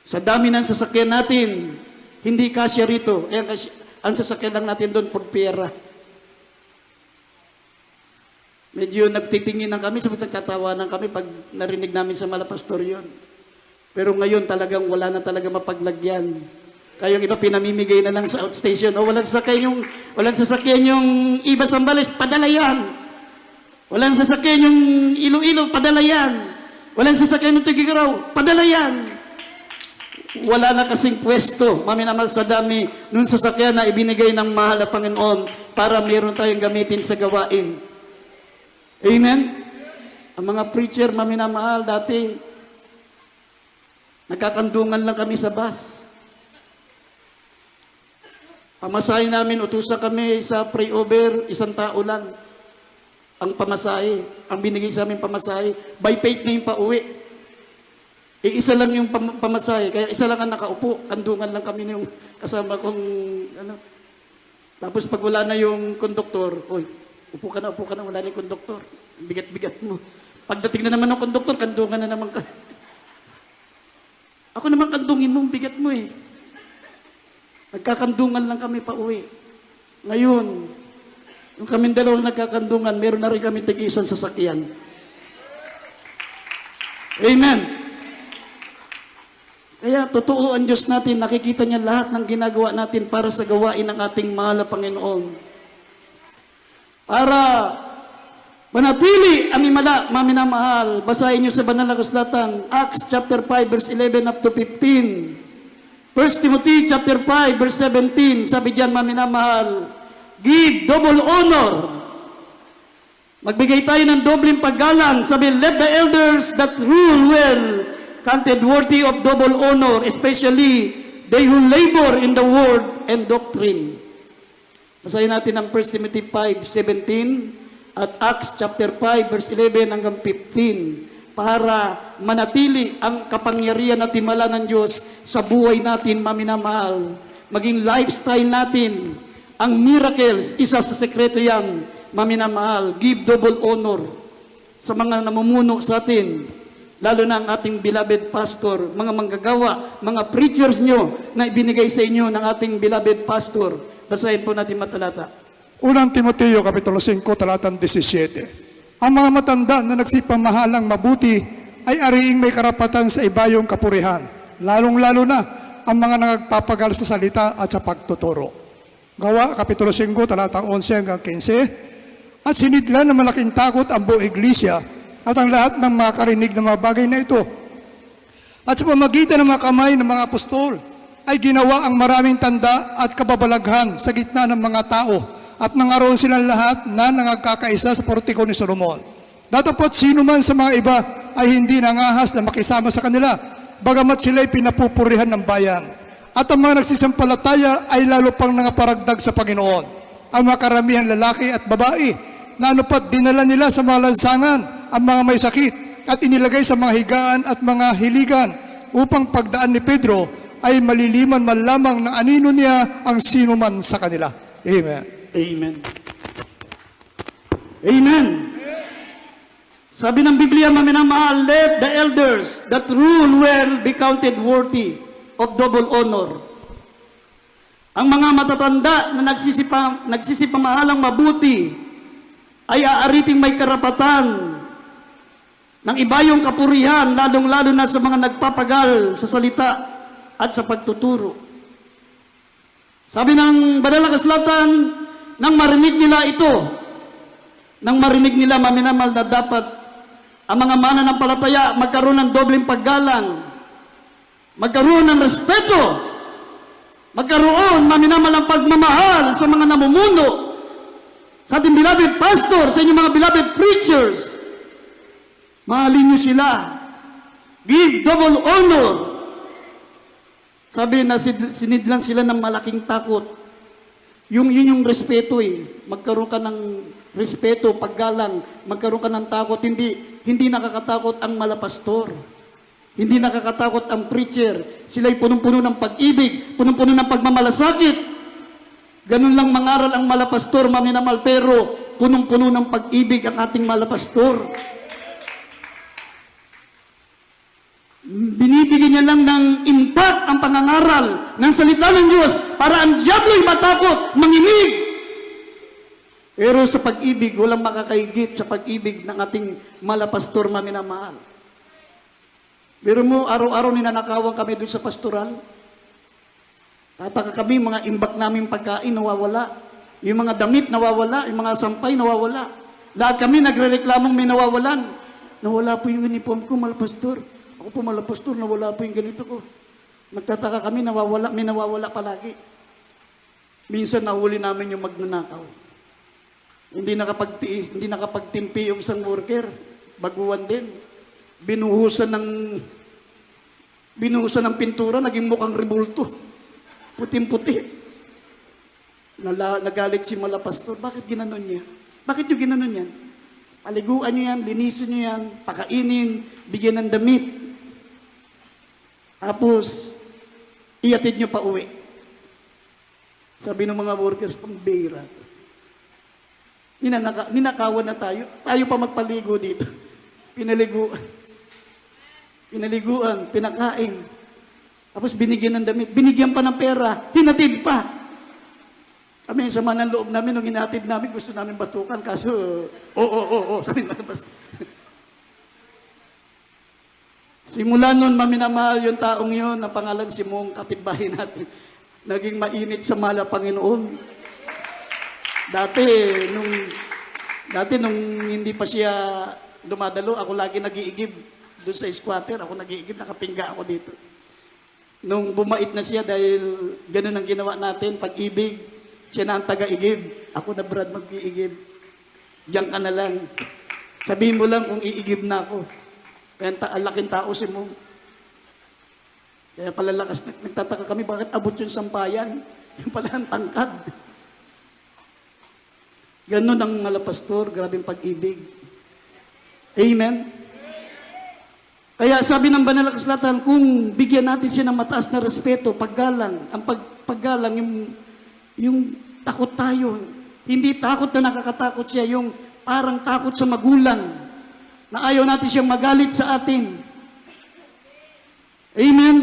Sa dami ng sasakyan natin, hindi kasya rito. Ang sasakyan lang natin doon, pulpera. Medyo nagtitingin na kami, sabi nagtatawanan kami pag narinig namin sa malapastor yun. Pero ngayon talagang wala na talaga mapaglagyan. Kaya yung iba pinamimigay na lang sa outstation. O walang sasakyan yung iba Sambales, padala yan. Walang sasakyan yung Iloilo, padala yan. Walang sasakyan yung Tugigaraw, padala yan. Wala na kasing pwesto, maminamal sa dami nung sasakyan na ibinigay ng mahal na Panginoon para meron tayong gamitin sa gawain. Amen? Ang mga preacher, maminamahal, dati nagkakandungan lang kami sa bus. Pamasahe namin, utusan kami sa pray-over, 1 tao lang. Ang pamasahe, ang binigay sa amin pamasahe, by faith na yung pauwi. Isa lang yung pamasahe, kaya isa lang ang nakaupo, kandungan lang kami yung kasama kong, Tapos pag wala na yung konduktor, oy, upo ka na, wala na yung konduktor. Bigat-bigat mo. Pagdating na naman ng konduktor, kandungan na naman ka. Ako naman kandungin mo, bigat mo eh. Nagkakandungan lang kami pa uwi. Ngayon, yung kaming dalawang nagkakandungan, meron na rin kami tig-isang sasakyan. Amen. Kaya totoo ang Diyos natin, nakikita niya lahat ng ginagawa natin para sa gawain ng ating mahal na Panginoon. Para manatili ang himala, maminamahal, basahin niyo sa banal na kasulatan, Acts chapter 5 verse 11 up to 15. 1 Timothy chapter 5 verse 17, sabi diyan, maminamahal, give double honor. Magbigay tayo ng dobleng paggalang. Sabi, let the elders that rule well counted worthy of double honor, especially they who labor in the word and doctrine. Basahin natin ang 1 Timothy 5:17 at Acts chapter 5 verse 11 hanggang 15 para manatili ang kapangyarihan at himala ng Diyos sa buhay natin, maminamahal. Maging lifestyle natin, ang miracles, isa sa sekreto yan, maminamahal. Give double honor sa mga namumuno sa atin. Lalo na ang ating beloved pastor, mga manggagawa, mga preachers nyo na ibinigay sa inyo ng ating beloved pastor. Basahin po natin matalata. Unang Timoteo, Kapitulo 5, talatang 17. Ang mga matanda na nagsipamahalang mabuti ay ariing may karapatan sa ibayong kapurihan, lalong-lalo na ang mga nagpapagal sa salita at sa pagtuturo. Gawa, Kapitulo 5, talatang 11 hanggang 15. At sinidlan ng malaking takot ang buong iglesia at ang lahat ng mga karinig ng mga bagay na ito. At sa pamagitan ng mga kamay ng mga apostol, ay ginawa ang maraming tanda at kababalaghan sa gitna ng mga tao, at nangaroon silang lahat na nangagkakaisa sa portiko ni Solomon. Datapot sino man sa mga iba ay hindi nangahas na makisama sa kanila, bagamat sila'y pinapupurihan ng bayan. At ang mga nagsisampalataya ay lalo pang nangaparagdag sa Panginoon. Ang mga karamihan lalaki at babae, na anupat dinala nila sa mga lansangan ang mga may sakit at inilagay sa mga higaan at mga hiligan upang pagdaan ni Pedro ay maliliman man lamang na anino niya ang sino man sa kanila. Amen. Amen. Amen. Sabi ng Biblia, maminamahal, let the elders that rule well be counted worthy of double honor. ang mga matatanda na nagsisipamahalang mabuti ay aariting may karapatan ng ibayong kapurihan, lalong-lalo na sa mga nagpapagal sa salita at sa pagtuturo. Sabi ng banal na kasulatan, nang marinig nila ito, nang marinig nila maminamal na dapat ang mga mananampalataya magkaroon ng dobleng paggalang, magkaroon ng respeto, magkaroon maminamal ng pagmamahal sa mga namumuno, sa ating beloved pastor, sa inyong mga beloved preachers. Mahalin niyo sila. Give double honor. Sabi na sinidlan sila ng malaking takot. Yun yung respeto eh. Magkaroon ka ng respeto, paggalang, magkaroon ka ng takot. Hindi nakakatakot ang malapastor. Hindi nakakatakot ang preacher. Sila'y punong-puno ng pag-ibig, punong-puno ng pagmamalasakit. Ganun lang mangaral ang malapastor, maminamal, pero punong-puno ng pag-ibig ang ating malapastor. Binibigyan niya lang ng impact ang pangangaral ng salita ng Diyos para ang diablo'y matakot, manginig. Pero sa pag-ibig, walang makakaigit sa pag-ibig ng ating malapastor, maminamahal. Pero mo, araw-araw ninanakawan kami doon sa pastoral. Tataka kami, mga imbak namin pagkain, nawawala. Yung mga damit, nawawala. Yung mga sampay, nawawala. Lahat kami nagre-reklamong may nawawalan. Nawala po yung uniform ko, malapastor. Ako po, malapastor, nawala po yung ganito ko. Magtataka kami, may nawawala palagi. Minsan nahuli namin yung magnanakaw. Hindi nakapagtimpi yung isang worker. Baguhan din. Binuhusan ng pintura, naging mukhang rebulto. Puting-puti. Nagalit si malapastor. Bakit ginanon niya? Bakit yung ginanon yan? Paliguan niyo yan, linisin niyo yan, pakainin, bigyan ng damit. Tapos, iatid niyo pa uwi. Sabi ng mga workers, pambira. Ninakawan na tayo. Tayo pa magpaligo dito. Pinaliguan, pinakain. Tapos binigyan ng damit. Binigyan pa ng pera. Hinatid pa. Kami, sa sama ng loob namin, nung hinatid namin, gusto namin batukan. Kaso, oo. Sabi na, simula nun, maminamahal yung taong yun, na pangalan si Mong, kapitbahay natin. Naging mainit sa mala Panginoon. Dati, nung hindi pa siya dumadalo, ako lagi nag-iigib doon sa squatter. Ako nag-iigib, nakapingga ako dito. Nung bumait na siya dahil ganun ang ginawa natin, pag-ibig, siya na ang taga-igib. Ako na Brad mag-iigib. Diyan ka na lang. Sabihin mo lang kung iigib na ako. Kaya laking tao si Mong. Kaya palalakas, nagtataka kami, bakit abot yung sampayan? Yung pala ang tangkad. Ganun ang malapastor, grabing pag-ibig. Amen? Kaya sabi ng banal na kasulatan, kung bigyan natin siya ng mataas na respeto, paggalang, ang paggalang, yung takot tayo. Hindi takot na nakakatakot siya, yung parang takot sa magulang, na ayaw natin siyang magalit sa atin. Amen?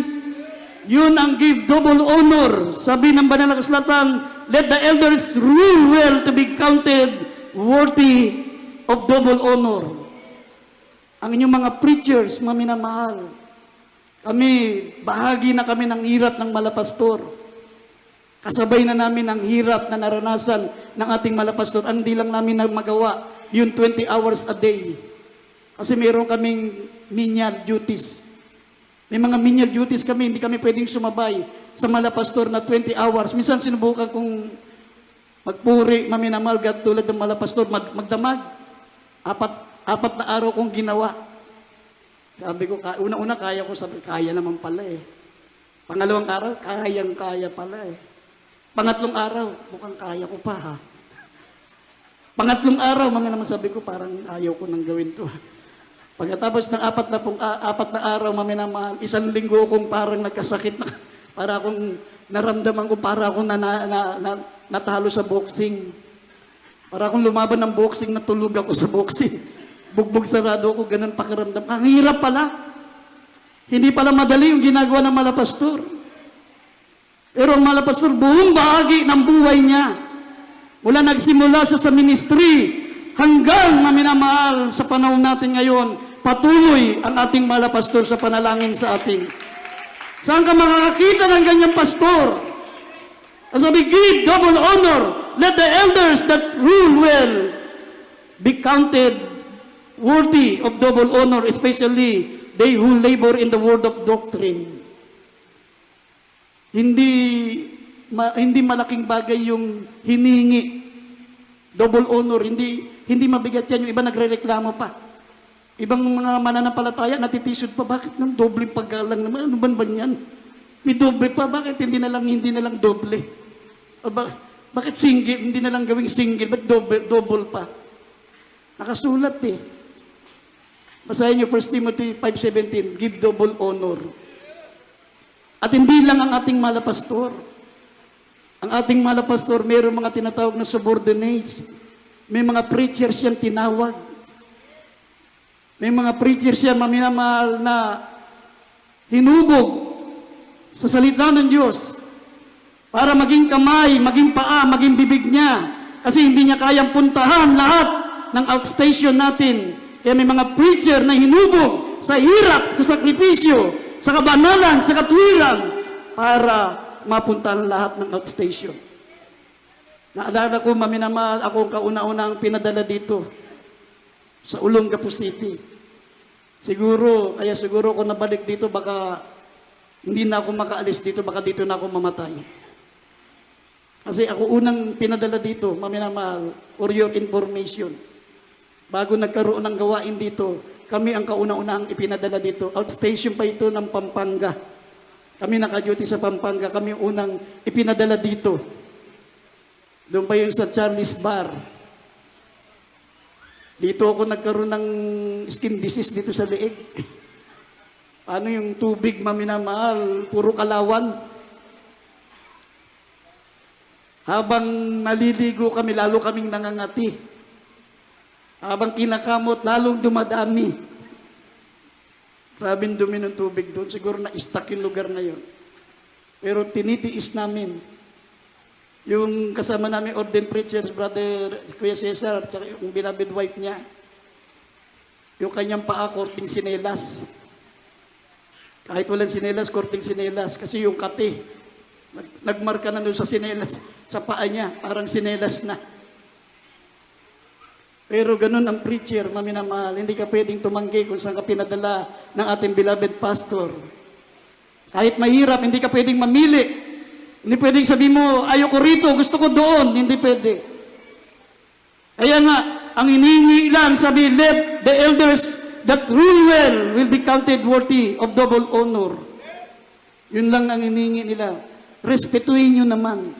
Yun ang give double honor. Sabi ng banal na kasulatan, let the elders rule well to be counted worthy of double honor. Ang inyong mga preachers, maminamahal, kami, bahagi na kami ng hirap ng malapastor. Kasabay na namin ang hirap na naranasan ng ating malapastor. Hindi lang namin na magawa yung 20 hours a day. Kasi meron kaming menial duties. May mga menial duties kami, hindi kami pwedeng sumabay sa malapastor na 20 hours. Minsan sinubukan kong magpuri, maminamahal, tulad ng malapastor, magdamag. Apat na araw kong ginawa. Sabi ko, una-una kaya ko, sabi, kaya naman pala eh. Pangalawang araw, kayang-kaya pala eh. Pangatlong araw, mukhang kaya ko pa ha. Pangatlong araw, mga naman sabi ko, parang ayaw ko nang gawin to. Pagkatapos ng apat na araw, maminamahal, 1 linggo akong parang nagkasakit na, para akong naramdaman ko, para akong natalo sa boxing. Para akong lumaban ng boxing, natulog ako sa boxing. Bugbog sarado ako, ganun pakiramdam. Ang hirap pala. Hindi pala madali yung ginagawa ng malapastor. Pero ang mahal na pastor, buong bahagi ng buhay niya, mula nagsimula siya sa ministry, hanggang na minamahal sa panahon natin ngayon, patuloy ang ating mahal na pastor sa panalangin sa atin. Saan ka makakakita ng ganyang pastor? Sabi, give double honor. Let the elders that rule well be counted worthy of double honor, especially they who labor in the word of doctrine. Hindi malaking bagay yung hiningi. Double honor, hindi mabigat yan. Yung iba nagrereklamo pa. Ibang mga mananampalataya, natitisod pa, bakit ng doble paggalang naman? Ano ba yan? May doble pa, bakit hindi na lang doble? O bakit single? Hindi na lang gawing single, ba't double pa? Nakasulat eh. Basahin niyo 1 Timothy 5:17, give double honor. At hindi lang ang ating mahal na pastor. Ang ating mahal na pastor, mayroong mga tinatawag na subordinates. May mga preachers siyang tinawag. May mga preachers siya maminamahal na hinubog sa salita ng Diyos para maging kamay, maging paa, maging bibig niya. Kasi hindi niya kayang puntahan lahat ng outstation natin. Kaya may mga preacher na hinubog sa hirap, sa sakripisyo, sa kabanalan, sa katwiran, para mapuntahan lahat ng outstation. Naalala ko, maminamahal, ako ang kauna-unang pinadala dito sa Olongapo City. Kaya siguro kung nabalik dito, baka hindi na ako makaalis dito, baka dito na ako mamatay. Kasi ako unang pinadala dito, maminamahal, for your information. Bago nagkaroon ng gawain dito, kami ang kauna-unang ipinadala dito. Outstation pa ito ng Pampanga. Kami naka-duty sa Pampanga, kami unang ipinadala dito. Doon pa yung sa Charles Bar. Dito ako nagkaroon ng skin disease dito sa leeg. Paano yung tubig, maminamahal, puro kalawan. Habang naliligo kami, lalo kaming nangangati. Habang kinakamot, lalong dumadami. Grabing dumi ng tubig doon. Siguro na-stuck yung lugar na yun. Pero tinitiis namin. Yung kasama namin ordained preacher, Brother Kuya Cesar, tsaka yung beloved wife niya. Yung kanyang paa, korting sinelas. Kahit walang sinelas, korting sinelas. Kasi yung kate, nagmarka na doon sa sinelas, sa paa niya, parang sinelas na. Pero ganun ang preacher, maminamahal. Hindi ka pwedeng tumanggi kung saan ka pinadala ng ating beloved pastor. Kahit mahirap, hindi ka pwedeng mamili. Hindi pwedeng sabihin mo, ayoko rito, gusto ko doon. Hindi pwede. Kaya nga, ang inihingi lang, sabi, let the elders that rule well will be counted worthy of double honor. Yun lang ang inihingi nila. Respetuhin nyo naman.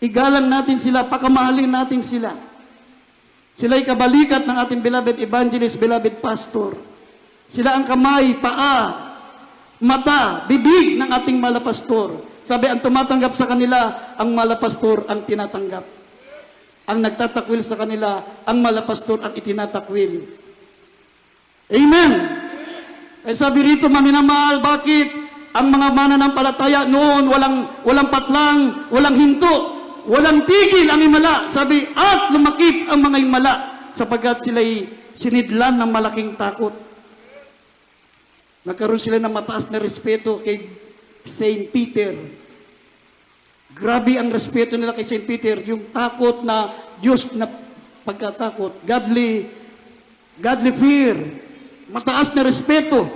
Igalang natin sila, pakamahalin natin sila. Sila'y kabalikat ng ating beloved evangelist, beloved pastor. Sila ang kamay, paa, mata, bibig ng ating mahal na pastor. Sabi, ang tumatanggap sa kanila, ang mahal na pastor ang tinatanggap. Ang nagtatakwil sa kanila, ang mahal na pastor ang itinatakwil. Amen! Eh sabi rito, maminamahal, bakit ang mga mananampalataya noon walang patlang, walang hinto, walang tigil ang himala. Sabi, at lumakip ang mga himala sapagkat sila'y sinidlan ng malaking takot. Nagkaroon sila ng mataas na respeto kay Saint Peter. Grabe ang respeto nila kay Saint Peter. Yung takot na Diyos na pagkatakot. Godly fear. Mataas na respeto.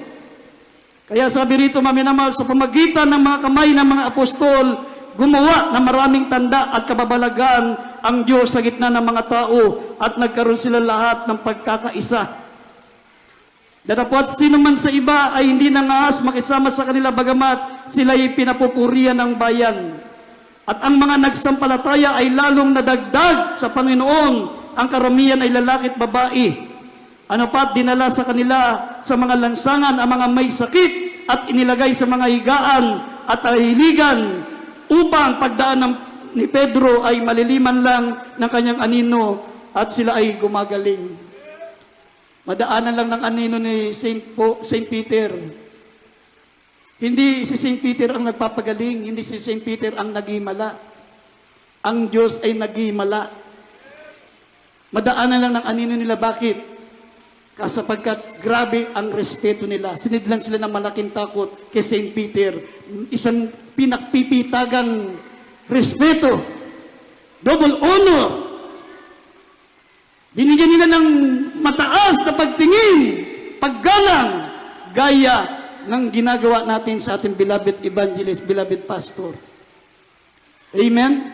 Kaya sabi rito, maminamahal, sa pamagitan ng mga kamay ng mga apostol, gumawa ng maraming tanda at kababalagan ang Diyos sa gitna ng mga tao at nagkaroon sila lahat ng pagkakaisa. Datapwat sino man sa iba ay hindi nangaas makisama sa kanila bagamat sila'y pinapupurian ng bayan. At ang mga nagsampalataya ay lalong nadagdag sa Panginoon. Ang karamihan ay lalaki at babae. Ano pa't dinala sa kanila sa mga lansangan ang mga may sakit at inilagay sa mga higaan at ahiligan upang pagdaan ni Pedro ay maliliman lang ng kanyang anino at sila ay gumagaling. Madaanan lang ng anino ni Saint Peter. Hindi si St. Peter ang nagpapagaling, hindi si St. Peter ang naghimala. Ang Diyos ay naghimala. Madaanan lang ng anino nila. Bakit? Sapagkat grabe ang respeto nila. Sinidlan sila ng malaking takot kay St. Peter. Isang pinakpipitagang respeto. Double honor. Binigyan nila ng mataas na pagtingin, paggalang, gaya ng ginagawa natin sa ating beloved evangelist, beloved pastor. Amen?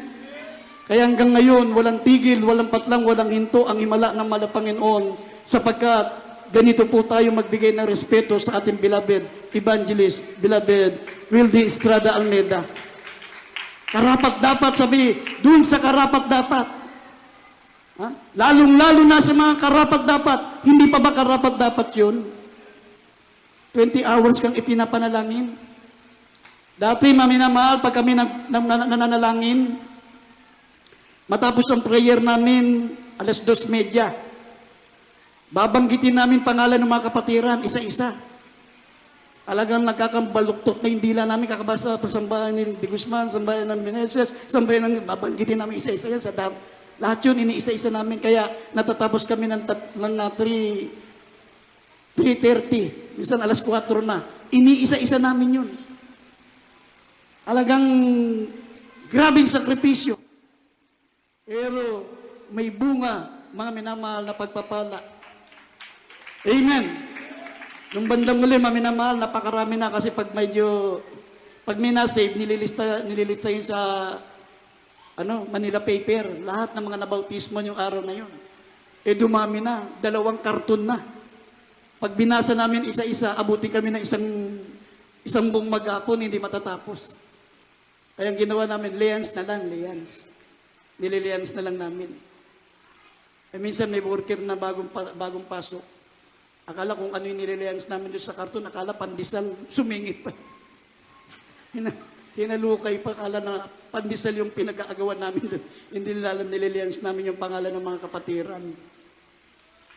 Kaya hanggang ngayon, walang tigil, walang patlang, walang hinto ang himala ng mahal na Panginoon sapagkat ganito po tayo magbigay ng respeto sa ating beloved evangelist, beloved Wildy Estrada Almeida. Karapat dapat, sabi, dun sa karapat dapat. Ha? Lalong-lalo na sa mga karapat dapat. Hindi pa ba karapat dapat yun? 20 hours kang ipinapanalangin. Dati, maminamahal, pag kami nananalangin, matapos ang prayer namin, 2:30. Babanggitin namin pangalan ng mga kapatiran, isa-isa. Talagang nagkakambaluktot na yung dila namin, kakabasa sa sambahan ni De Guzman, sambahan ng Meneses, sambahan ng babanggitin namin isa-isa yan. Lahat yun, iniisa-isa namin. Kaya natatapos kami ng 3:30. Minsan 4:00 na. Iniisa-isa namin yun. Talagang grabing sakripisyo. Pero may bunga, mga minamahal na pagpapala. Amen. Nung bandang muli, mga minamahal, napakarami na kasi pag may na-save, nililista yun sa Manila paper. Lahat ng mga nabautismo yung araw na yun. Dumami na, 2 karton na. Pag binasa namin isa-isa, abutin kami ng isang buong maghapon, hindi matatapos. Kaya ang ginawa namin, lians na lang, lians. Nililians na lang namin. Minsan may worker na bagong pasok. Akala kung ano yung nililians namin doon sa karton, akala pandesal, sumingit pa. Hinalukay pa, akala na pandesal yung pinag-aagawan namin doon. Hindi nila alam nililians namin yung pangalan ng mga kapatiran.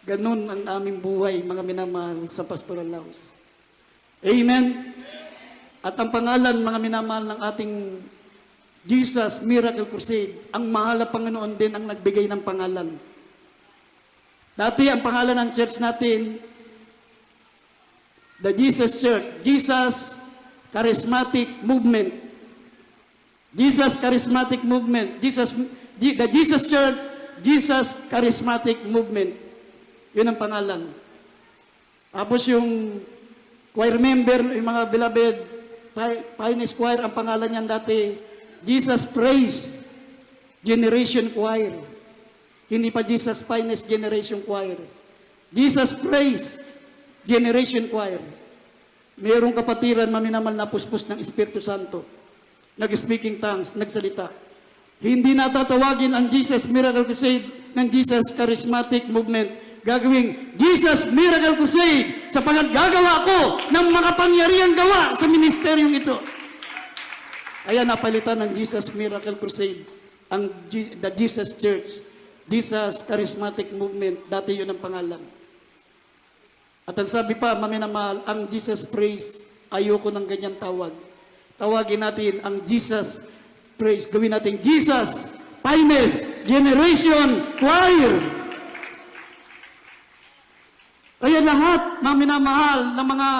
Ganun ang aming buhay, mga minamahal sa Pastoral House. Amen? At ang pangalan, mga minamahal ng ating Jesus Miracle Crusade, ang mahal na Panginoon din ang nagbigay ng pangalan. Dati ang pangalan ng church natin, the Jesus Church, Jesus Charismatic Movement. Jesus Charismatic Movement. The Jesus Church, Jesus Charismatic Movement. Yun ang pangalan. Tapos yung choir member, yung mga beloved Pioneers Choir, ang pangalan niyan dati, Jesus Praise Generation Choir. Hindi pa Jesus Finest Generation Choir. Jesus Praise Generation Choir. Mayroong kapatiran, maminamal na puspos ng Espiritu Santo. Nag-speaking tongues, nagsalita. Hindi natatawagin ang Jesus Miracle Crusade ng Jesus Charismatic Movement. Gagawing Jesus Miracle Crusade sapagkat gagawa ko ng mga pangyarihang gawa sa ministeryong ito. Kaya napalitan ng Jesus Miracle Crusade, the Jesus Church, Jesus Charismatic Movement, dati yun ang pangalan. At ang sabi pa, maminamahal, ang Jesus Praise, ayoko ng ganyan tawag. Tawagin natin ang Jesus Praise, gawin natin Jesus Finest Generation Choir. Kaya lahat, maminamahal, na mga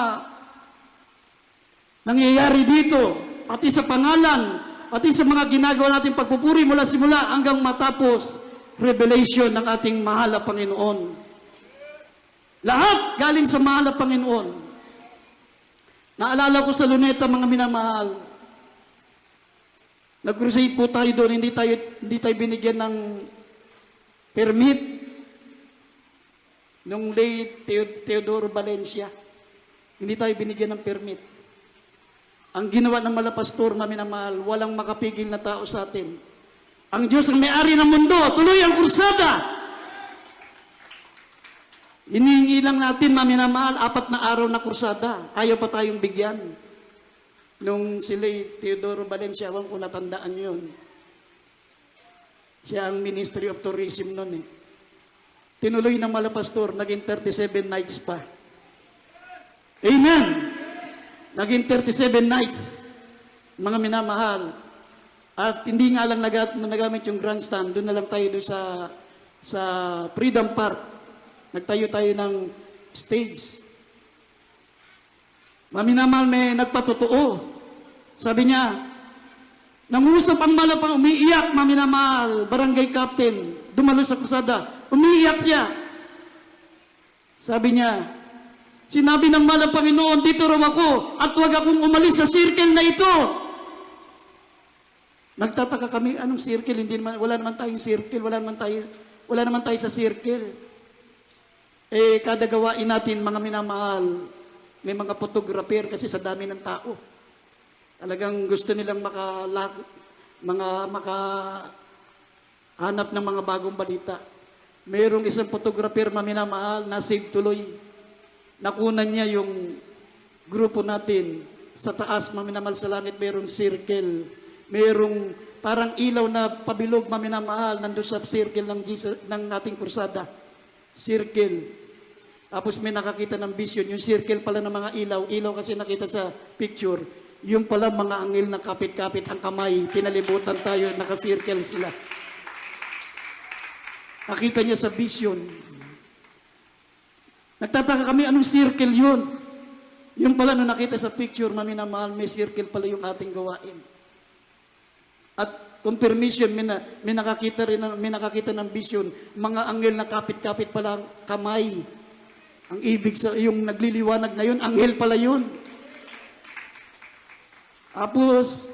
nangyayari dito, pati sa pangalan, pati sa mga ginagawa nating pagpupuri mula simula hanggang matapos revelation ng ating mahal na Panginoon. Lahat galing sa mahal na Panginoon. Naalala ko sa Luneta, mga minamahal, nag-crusade po tayo doon, hindi tayo binigyan ng permit nung late Teodoro Valencia. Hindi tayo binigyan ng permit. Ang ginawa ng malapastor na minamahal, walang makapigil na tao sa atin. Ang Diyos ang may-ari ng mundo, tuloy ang kursada. Hinihingi lang natin, maminamahal, 4 na araw na kursada. Ayaw pa tayong bigyan. Nung sila Teodoro Valencia, kung natandaan yun. Siya ang Ministry of Tourism noon eh. Tinuloy ng malapastor, naging 37 nights pa. Amen! Naging 37 nights, mga minamahal. At hindi nga lang nagamit yung grandstand, doon na lang tayo doon sa Freedom Park. Nagtayo tayo ng stage. Maminamahal, may nagpatotoo. Sabi niya, nangusap ang malapang, umiiyak, maminamahal, barangay captain, dumalo sa krusada, umiiyak siya. Sabi niya, sinabi ng mahal na Panginoon, dito raw ako at huwag akong umalis sa circle na ito. Nagtataka kami, anong circle? Wala naman tayong circle, wala naman tayo sa circle. Eh, kada gawain natin, mga minamahal, may mga photographer kasi sa dami ng tao. Talagang gusto nilang makahanap ng mga bagong balita. Mayroong isang photographer, maminamahal, na save tuloy. Nakunan niya yung grupo natin sa taas, maminamahal sa langit, mayroong circle. Mayroong parang ilaw na pabilog, maminamahal, nandun sa circle ng ating kursada. Circle. Tapos may nakakita ng vision, yung circle pala ng mga ilaw. Ilaw kasi nakita sa picture. Yung pala mga anghel na kapit-kapit ang kamay, pinalibutan tayo, nakasirkel sila. Nakita niya sa vision. Nagtataka kami, anong circle yun? Yung pala nung nakita sa picture, maminamahal, may circle pala yung ating gawain. At confirmation, may nakakita ng vision, mga anghel na kapit-kapit pala ang kamay. Ang ibig sa yung nagliliwanag na yun, anghel pala yun. Tapos,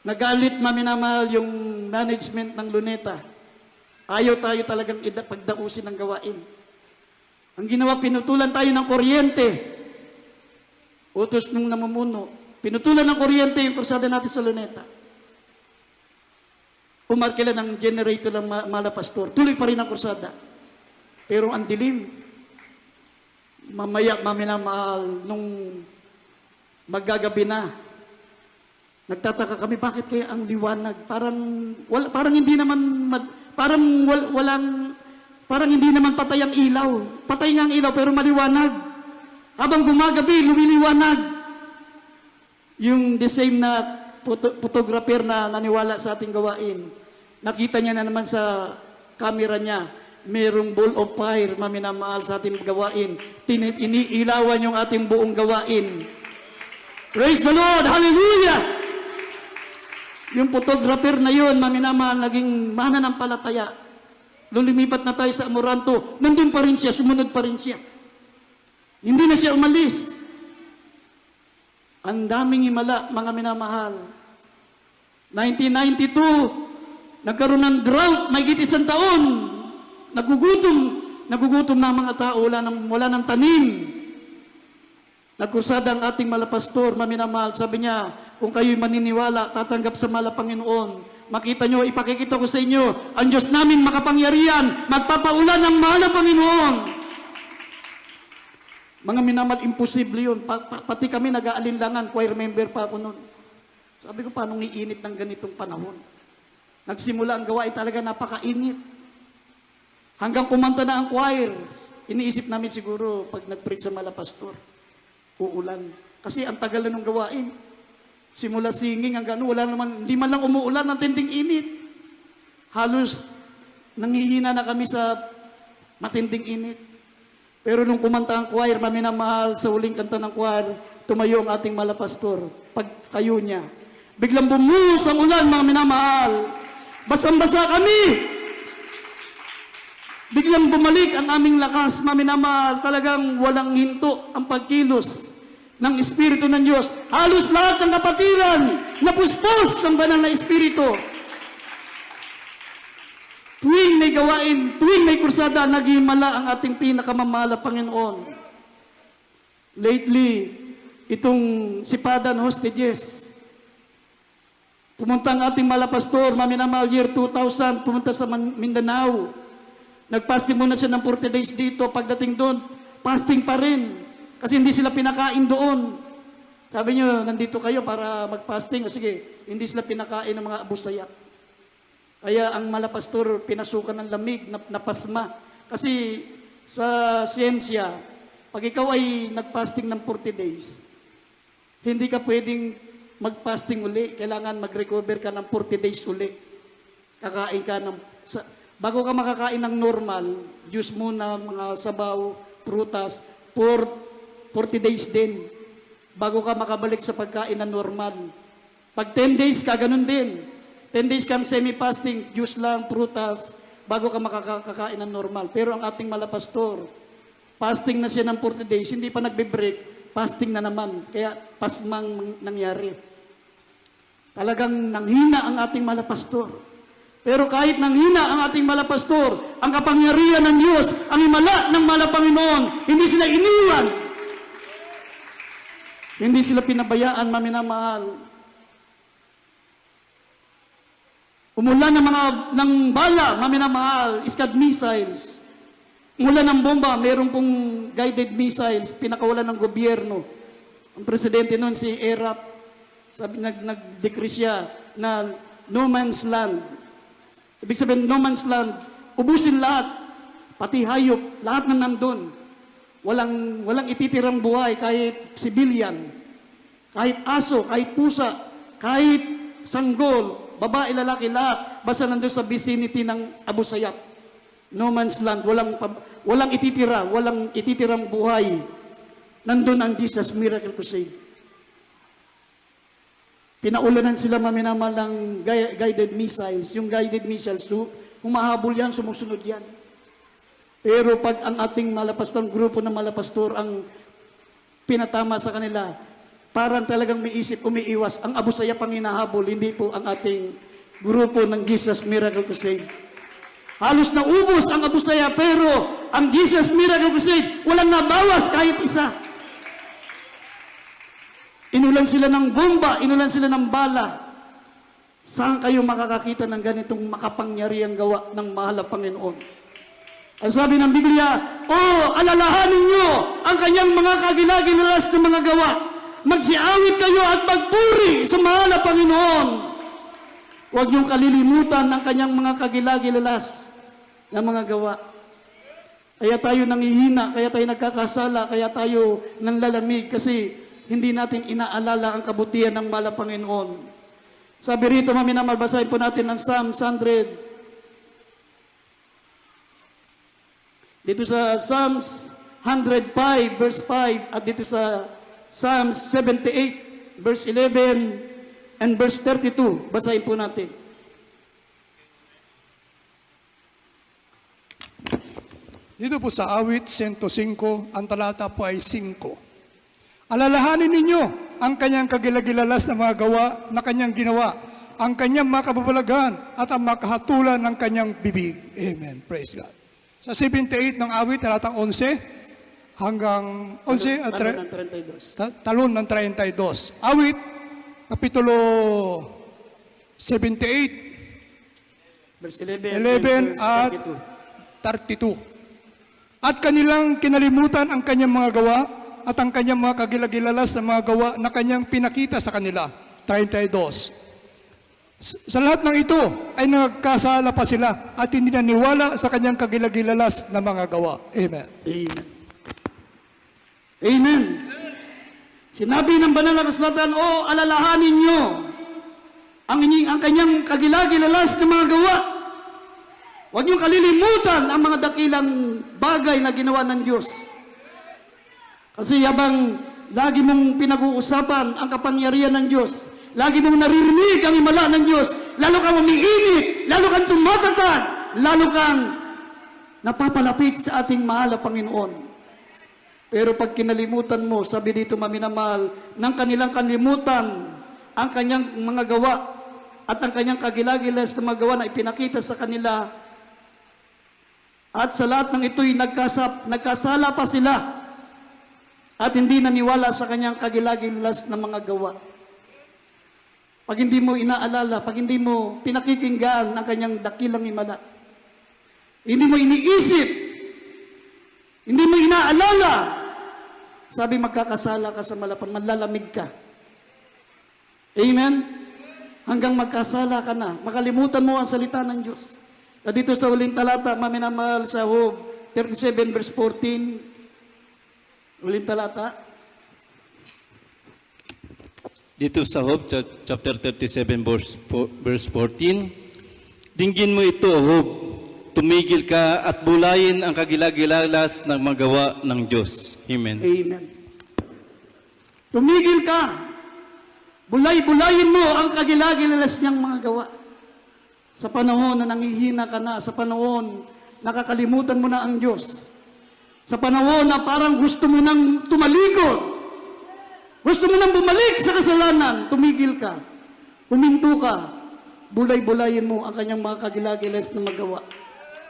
nagalit, maminamahal, yung management ng Luneta. Ayaw tayo talagang pagdausin ng gawain. Ang ginawa, pinutulan tayo ng kuryente. Utos nung namumuno. Pinutulan ng kuryente yung kursada natin sa Luneta. Pumarkila ng generator ng Malapastor. Tuloy pa rin ang kursada. Pero ang dilim. Mamaya, maminamahal, nung maggagabi na, nagtataka kami, bakit kaya ang liwanag? Parang hindi naman, parang hindi naman patay ang ilaw. Patay nga ang ilaw, pero maliwanag. Habang gumagabi, lumiliwanag. Yung the same na photographer na naniwala sa ating gawain, nakita niya na naman sa camera niya, mayroong ball of fire, maminamahal sa ating gawain. Iniilawan yung ating buong gawain. Praise the Lord! Hallelujah! Yung photographer na yun, maminamahal, naging mananampalataya. Lumipat na tayo sa Amoranto, nandun pa rin siya, sumunod pa rin siya. Hindi na siya umalis. Ang daming himala, mga minamahal. 1992, nagkaroon ng drought, may isang taon. Nagugutom na mga tao, wala ng tanim. Nagkusada ang ating malapastor, maminamahal, sabi niya, kung kayo'y maniniwala, tatanggap sa mala Panginoon, makita nyo, ipakikita ko sa inyo, ang Diyos namin makapangyarihan, magpapaulan ng mahal na Panginoon. Mga minamahal, imposible yun. Pati kami nag-aalinlangan, choir member pa ako noon. Sabi ko, paano iinit ng ganitong panahon? Nagsimula ang gawain, talaga napakainit. Hanggang kumanta na ang choir, iniisip namin siguro, pag nag-preach sa malapastor, uulan. Kasi ang tagal na nung gawain. Simula singing hanggang hindi man lang umuulan, ng tinding init. Halos nanghihina na kami sa matinding init. Pero nung kumanta ang choir, maminamahal, sa huling kanta ng choir, tumayo ang ating malapastor. Pagtayo niya, biglang bumuhos ang ulan, mga minamahal. Basang-basa kami. Biglang bumalik ang aming lakas, maminamahal, talagang walang hinto ang pagkilos ng Espiritu ng Diyos. Halos lahat ng kapatiran, napuspos ng banal na Espiritu. Tuwing may gawain, tuwing may kursada, naghihimala ang ating pinakamamahal na Panginoon. Lately, itong sipadan hostages, pumunta ang ating malapastor, maminamahal, year 2000, pumunta sa Mindanao. Nag-fasting muna siya ng 40 days dito. Pagdating doon, fasting pa rin. Kasi hindi sila pinakain doon. Sabi niyo, nandito kayo para mag-fasting. O sige, hindi sila pinakain ng mga abusaya. Kaya ang malapastor, pinasukan ng lamig, napasma. Kasi sa siyensya, pag ikaw ay nag-fasting ng 40 days, hindi ka pwedeng mag-fasting uli. Kailangan mag-recover ka ng 40 days uli. Kakain ka ng... bago ka makakain ng normal, juice muna, mga sabaw, prutas, for 40 days din. Bago ka makabalik sa pagkain na normal. Pag 10 days ka, ganun din. 10 days kang semi-fasting, juice lang, prutas, bago ka makakakain ng normal. Pero ang ating malapastor, fasting na siya ng 40 days, hindi pa nagbe-break, fasting na naman. Kaya pasmang nangyari. Talagang nanghina ang ating malapastor. Pero kahit nanghina ang ating malapastor, ang kapangyarihan ng Diyos, ang himala ng malapanginoon, hindi sila iniwan. Hindi sila pinabayaan, maminamahal. Umulan ng bala, maminamahal, Scud missiles. Umulan ng bomba, meron pong guided missiles, pinakawalan ng gobyerno. Ang presidente noon si Erap, sabi, nag-decree siya na no man's land. Ibig sabihin, no man's land, ubusin lahat, pati hayop, lahat na nandun. Walang ititirang buhay, kahit civilian, kahit aso, kahit pusa, kahit sanggol, babae, lalaki, lahat, basta nandun sa vicinity ng Abu Sayyaf. No man's land, walang ititirang buhay. Nandun ang Jesus Miracle Crusade. Pinaulanan sila maminamal ng guided missiles. Yung guided missiles, humahabol yan, sumusunod yan. Pero pag ang ating malapastor, grupo ng malapastor, ang pinatama sa kanila, parang talagang may isip, umiiwas. Ang Abu Sayyaf ang hinahabol, hindi po ang ating grupo ng Jesus Miracle Crusade. Halos naubos ang Abu Sayyaf, pero ang Jesus Miracle Crusade, walang nabawas kahit isa. Inulan sila ng bomba, inulan sila ng bala. Saan kayo makakakita ng ganitong makapangyarihang gawa ng mahal na Panginoon? Ang sabi ng Biblia, alalahanin niyo ang kanyang mga kagilagilalas na mga gawa. Magsiawit kayo at magpuri sa mahal na Panginoon. Huwag niyong kalilimutan ang kanyang mga kagilagilalas na mga gawa. Kaya tayo nangihina, kaya tayo nagkakasala, kaya tayo nanlalamig kasi hindi natin inaalala ang kabutihan ng mahal na Panginoon. Sabi rito, maminamal, basahin po natin ang Psalms 100. Dito sa Psalms 105, verse 5, at dito sa Psalms 78, verse 11, and verse 32. Basahin po natin. Dito po sa awit 105, ang talata po ay 5. Alalahanin ninyo ang kanyang kagilagilalas na mga gawa na kanyang ginawa, ang kanyang mga kababalaghan at ang makahatulan ng kanyang bibig. Amen. Praise God. Sa 78 ng awit, talatang 11 hanggang 11 at talon ng 32. Awit, kapitulo 78, Verse 11 at 32. At kanilang kinalimutan ang kanyang mga gawa at ang kanyang mga kagilagilalas na mga gawa na kanyang pinakita sa kanila. 32. Sa lahat ng ito ay nagkasala pa sila at hindi naniwala sa kanyang kagilagilalas na mga gawa. Amen. Amen. Amen. Sinabi ng banal na kasulatan, alalahanin nyo ang kanyang kagilagilalas na mga gawa. Huwag niyong kalilimutan ang mga dakilang bagay na ginawa ng Diyos. Kasi habang lagi mong pinag-uusapan ang kapangyarihan ng Diyos, lagi mong naririnig ang himala ng Diyos, lalo kang umiinit, lalo kang tumatatag, lalo kang napapalapit sa ating mahal na Panginoon. Pero pag kinalimutan mo, sabi dito maminamahal, ng kanilang kalimutan ang kanyang mga gawa at ang kanyang kagilagilas na mga gawa na ipinakita sa kanila, at sa lahat ng ito'y nagkasala pa sila at hindi naniwala sa kanyang kagilagilas na mga gawa. Pag hindi mo inaalala, pag hindi mo pinakikinggan ang kanyang dakilang himala, hindi mo iniisip, hindi mo inaalala, sabi magkakasala ka sa malapang, manlalamig ka. Amen? Hanggang magkasala ka na, makalimutan mo ang salita ng Diyos. At dito sa huling talata, maminamahal sa Job 37 verse 14, huling talata. dito sa Job, chapter 37, verse 14. Dinggin mo ito, Job. Tumigil ka at bulayin ang kagilagilalas ng magawa ng Diyos. Amen. Amen. Tumigil ka. Bulay-bulayin mo ang kagilagilalas niyang mga gawa. Sa panahon na nangihina ka na, sa panahon nakakalimutan mo na ang Diyos. Sa panahon na parang gusto mo nang tumalikod, gusto mo nang bumalik sa kasalanan, tumigil ka, huminto ka, bulay-bulayin mo ang kanyang mga kagilagilas na magawa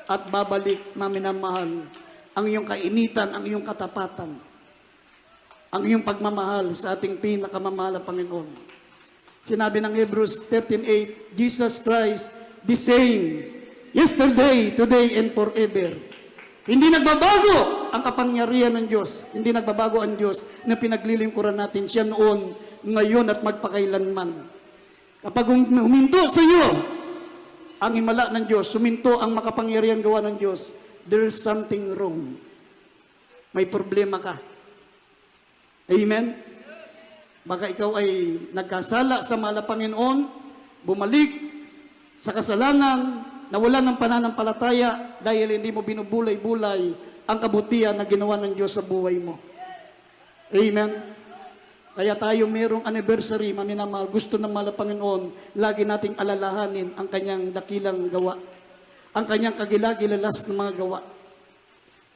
at babalik na minamahal ang iyong kainitan, ang iyong katapatan, ang iyong pagmamahal sa ating pinakamamahal na Panginoon. Sinabi ng Hebrews 13:8, Jesus Christ, the same, yesterday, today, and forever. Hindi nagbabago ang kapangyarihan ng Diyos. Hindi nagbabago ang Diyos na pinaglilingkuran natin siya noon, ngayon at magpakailanman. Kapag huminto sa iyo ang himala ng Diyos, huminto ang makapangyarihan gawa ng Diyos, there's something wrong. May problema ka. Amen? Baka ikaw ay nagkasala sa mahal na Panginoon, bumalik sa kasalanan, nawala ng pananampalataya dahil hindi mo binubulay-bulay ang kabutihan na ginawa ng Diyos sa buhay mo. Amen? Kaya tayo mayroong anniversary, maminamahal, gusto ng mahal na Panginoon, lagi nating alalahanin ang kanyang dakilang gawa, ang kanyang kagilagilalas ng mga gawa.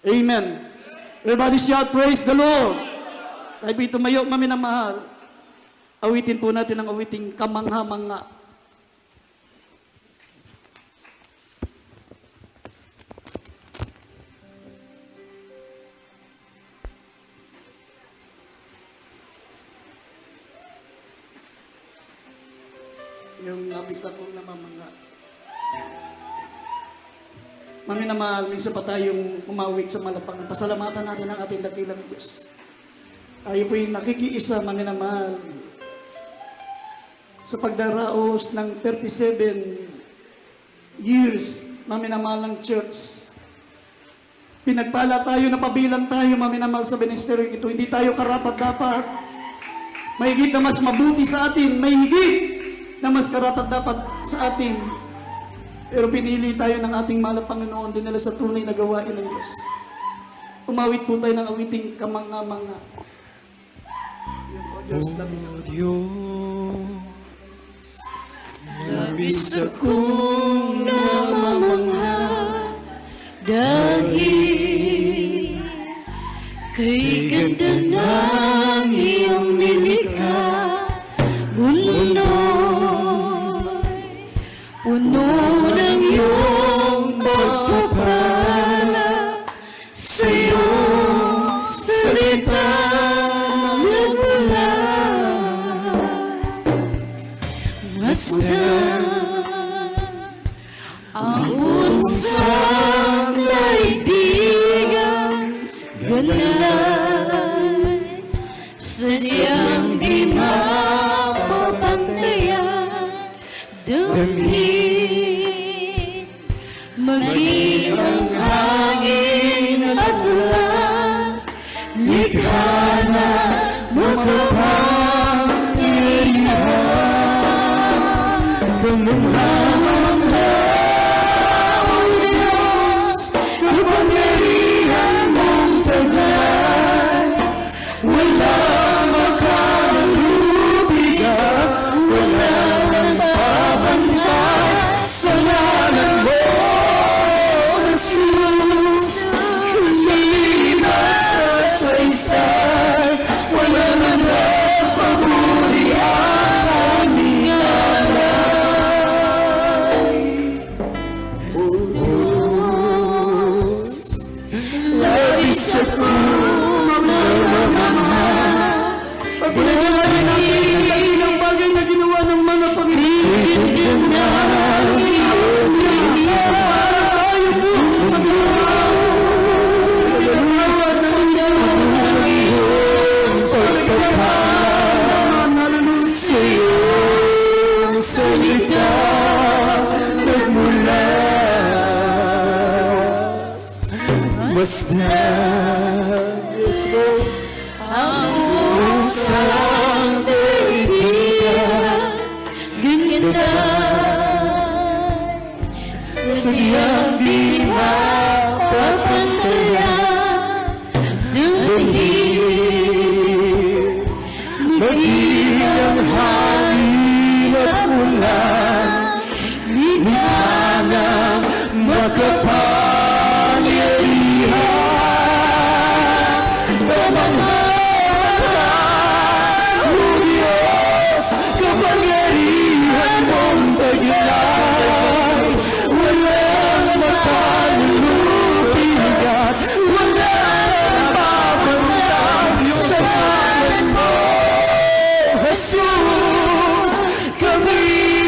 Amen. Everybody shout, praise the Lord. Tayo tumayo, maminamahal. Awitin po natin ang awiting kamangha-mangha. Yung labis akong namamangha. Maminamahal, minsan pa tayong umawit sa malapang. Pasalamatan natin ang ating dakilang Diyos. Tayo po'y nakikiisa, maminamahal, sa pagdaraos ng 37 years, maminamahal ng church. Pinagpala tayo, napabilang tayo, maminamahal sa ministeryo ito. Hindi tayo karapat-dapat. May higit na mas mabuti sa atin. May higit na mas karapat-dapat sa atin. Pero pinili tayo ng ating mahal na Panginoon, dinala sa tunay na gawain ng Diyos. Umawit po tayo ng awiting kamanga-manga. Diyos, labis ako. Diyos, labis akong namamangha dahil kay ganda ng iyong nilikha, mundo'y puno ng iyong pagpapala sa iyong salita. Basta ang unsang daigdigan ganay, sadyang di mapapantayan, damhin maging ang hangin at ulan, likha na makapangyarihan. Kamangha-mangha, O Diyos, kapangyarihan mong taglay, walang makalubigan, walang mapapantay sa ngalan mo, Jesus. Hindi masasaysay, walang nagpapahuli ang aming alay. Labis akong namamangha, Pagpinagalarin natin ang dakilang bagay na ginawa ng mga Panginoon. Tayo po, sa iyong salita nagmula. Basta ang usang daigdig sadyang di mapapantayan. Dahil maging ang hangin at ulan, likha ng makapangyarihan. Kamangha-mangha, O Diyos, kapangyarihan mong taglay. Walang makalulupigat, walang mapapantay sa ngalan mo, Jesus. Kami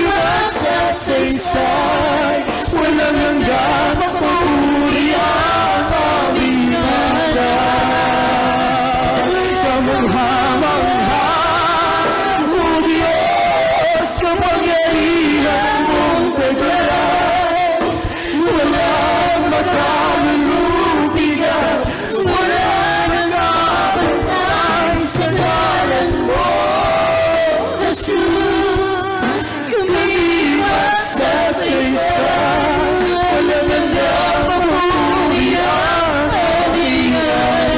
magsasaysay, walang hanggang papuri ang aming ngalan. Kamangha-mangha, O Diyos, kapangyarihan mong taglay. Walang makalulupigat, walang nakapantay sa ngalan mo, Jesus. Kami magsasaysay, walang hanggang papuri ang aming ngalan.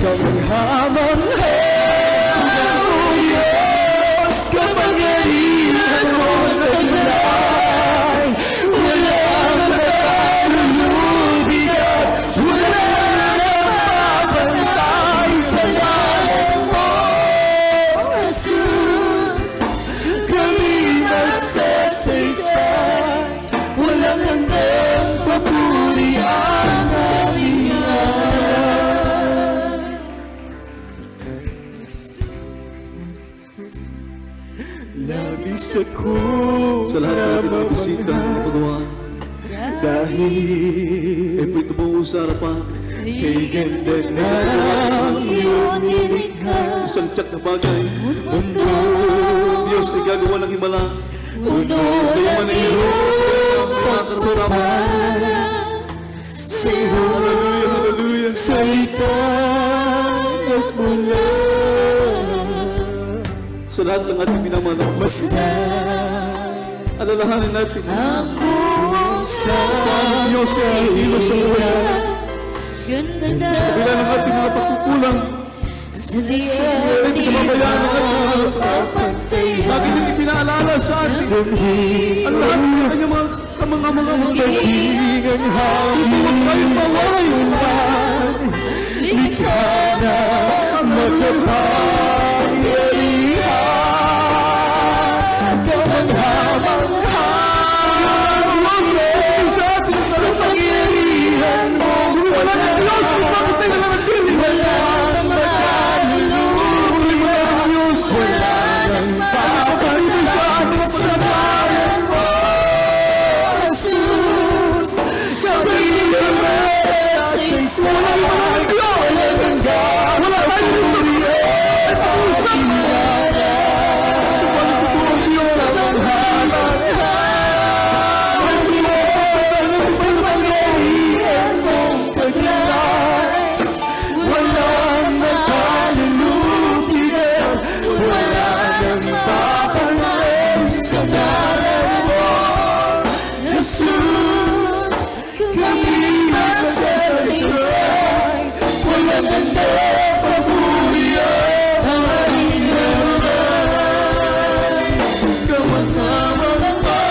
Kamangha-mangha, O Diyos, kapangyarihan mong taglay. Walang makalulupigat, walang nakapantay sa ngalan mo, Jesus. Kami magsasaysay, walang hanggang papuri ang aming ngalan. Labis ako Sa lahat ng pinabisita ng kapagawa, dahil ito ito pong usarapan, kay ganda ng iyong nilikha. isang tiyak na bagay, Mundo, Diyos ay gagawa ng himala, mundo kayo man ng ay iyong pagpapara. pagpapala. Sa iyong Hallelujah. salita at mula. Sa lahat ng ating minamahal, Basta alalahanin natin, ang puso ang Diyos ay hilo sa buhay. ganda na Sa kabila ng ating mga pagkukulang, sa diyan di mapapantayan. lagi din ipinaalala sa atin ang lahat ng kanyang mga Maging ang hangin huwag tayong mawalay sa kapal. likha na makapangyarihan. Kamangha-mangha, Sa ating kapangyarihan mo, wala ng Diyos, kung bakit tayo nananatili? walang makalulupigat, walang mapapantay sa ngalan mo, Jesus. Kami magsasaysay, walang hanggang papuri ang aming ngalan. Kamangha-mangha, O Diyos, kapangyarihan mong taglay. Walang makalulupigat, walang mapapantay sa ngalan mo, Jesus. Kami magsasaysay, walang hanggang papuri ang aming ngalan. Kamangha-mangha,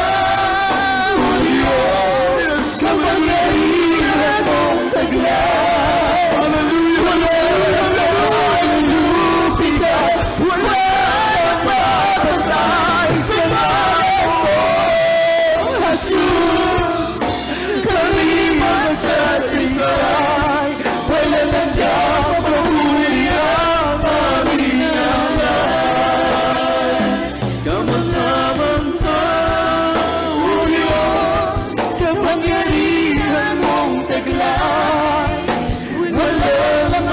O Diyos, kapangyarihan mong taglay. Walang makalulupigat, walang mapapantay sa ngalan mo, Jesus. Kami magsasaysay, walang hanggang papuri ang aming ngalan. Kamangha-mangha, O Diyos, kapangyarihan mong taglay. Walang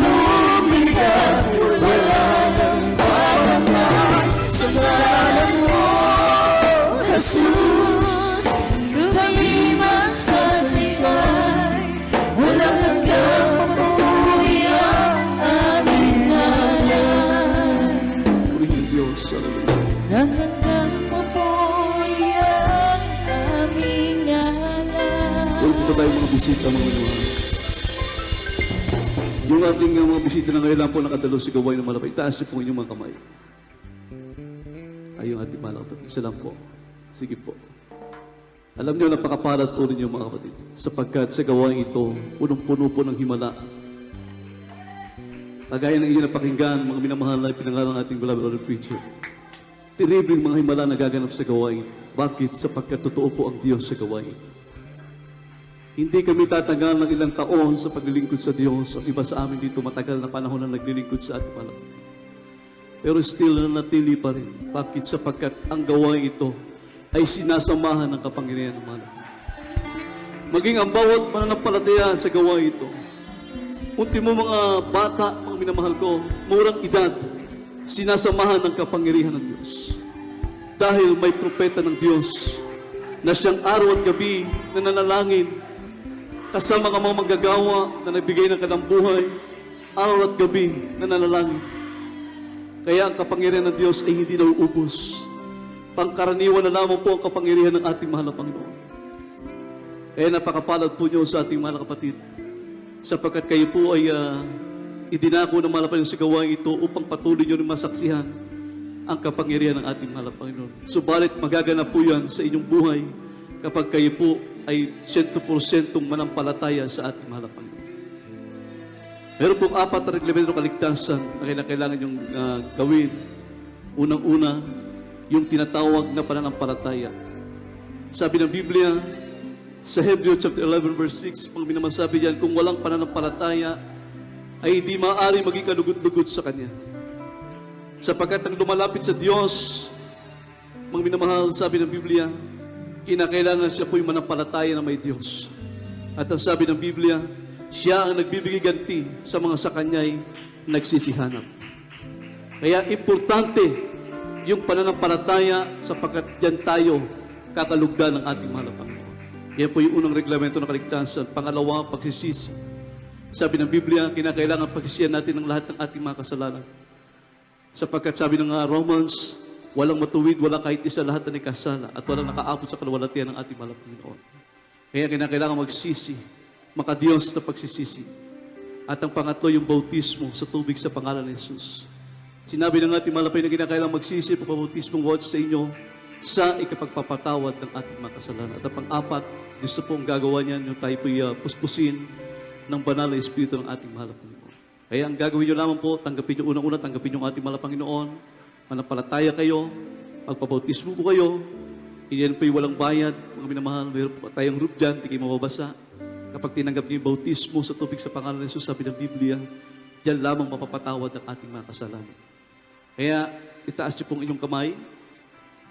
makalulupigat, walang mapapantay sa ngalan mo, Jesus. Kami magsasaysay, walang hanggang papuri ang aming ngalan. purihin Diyos. Hallelujah. Walang hanggang papuri ang Ito tayo mga bisita, mga minuhan. Yung ating mga bisita na ngayon lang po nakadalo sa gawain ng malapit. Itaas niyo po inyong mga kamay. Ay, yung ating mga kapatid. Isa lang po. Sige po. Alam niyo, napakapalad po ninyo mga kapatid. Sapagkat sa gawain ito, punong-puno po ng himala. Kagaya ng inyong napakinggan, mga minamahal na pinangalan ng ating beloved Lord preacher. Terribling mga himala na gaganap sa gawain. Bakit? Sapagkat totoo po ang Diyos sa gawain. Hindi kami tatagal ng ilang taon sa paglilingkod sa Diyos. Ang iba sa amin dito matagal na panahon na naglilingkod sa ating malam. Pero still nanatili pa rin. Bakit? Sapagkat ang gawain ito ay sinasamahan ng kapangyarihan ng malam. Maging ang bawat mananampalataya sa gawain ito. Ultimo mga bata, mga minamahal ko, murang edad, sinasamahan ng kapangyarihan ng Diyos. Dahil may propeta ng Diyos na siyang araw at gabi na nanalangin kasama ng mga manggagawa na nagbigay ng kanyang buhay, araw at gabi na nanalangin. Kaya ang kapangyarihan ng Diyos ay hindi nauubos. Pangkaraniwan na lamang po ang kapangyarihan ng ating mahal na Panginoon. Kaya napakapalad po niyo sa ating mahal na kapatid, sapagkat kayo po ay idinako ng mahal na Panginoon sa gawain ito upang patuloy niyo rin masaksihan ang kapangyarihan ng ating mahal na Panginoon. Subalit magaganap po yan sa inyong buhay kapag kayo po ay 100% manampalataya sa ating mahal na Panginoon. Meron pong 4 na reglamento ng kaligtasan na kailangan yung gawin. Unang-una, yung tinatawag na pananampalataya. Sabi ng Biblia, sa Hebrew chapter 11 verse 6, pang minamasabi diyan, kung walang pananampalataya, ay di maaari maging kalugod-lugod sa Kanya. Sapagkat ang lumalapit sa Diyos, mga minamahal, sabi ng Biblia, kinakailangan siya po'y manampalataya na may Diyos. At ang sabi ng Biblia, siya ang nagbibigay ganti sa mga sa Kanya'y nagsisihanap. Kaya importante yung pananampalataya sapagkat diyan tayo kakalugdan ng ating mahal na Panginoon. Yan po yung unang reglamento ng kaligtasan. Pangalawa, pagsisisi. Sabi ng Biblia, kinakailangan pagsisihan natin ang lahat ng ating mga kasalanan. Sapagkat sabi ng Romans, walang matuwid, wala kahit isa, lahat na ikasala at walang nakaabot sa kaluwalhatian ng ating mahal na Panginoon. Kaya kinakailangan magsisi, makadiyos na pagsisisi. At ang pangatlo, yung bautismo sa tubig sa pangalan ni Jesus. Sinabi ng ating mahal na Panginoon na kinakailangan magsisi, pagpabautismo watch sa inyo sa ikapagpapatawad ng ating mga kasalanan. At ang pang-apat, Diyos na po ang gagawa niyan, yung tayo po'y puspusin ng banal na Espiritu ng ating mahal na Panginoon. Kaya ang gagawin nyo lamang po, tanggapin nyo unang-una, tanggapin nyo ang ating mahal na Panginoon, manampalataya kayo, magpabautismo po kayo, iyan po'y walang bayad, mga minamahal, mayroon po tayong root dyan, hindi kayo mababasa. Kapag tinanggap nyo yung bautismo sa tubig sa pangalan ng Jesus, sabi ng Biblia, diyan lamang mapapatawad ng ating mga kasalanan. Kaya, itaas nyo pong inyong kamay,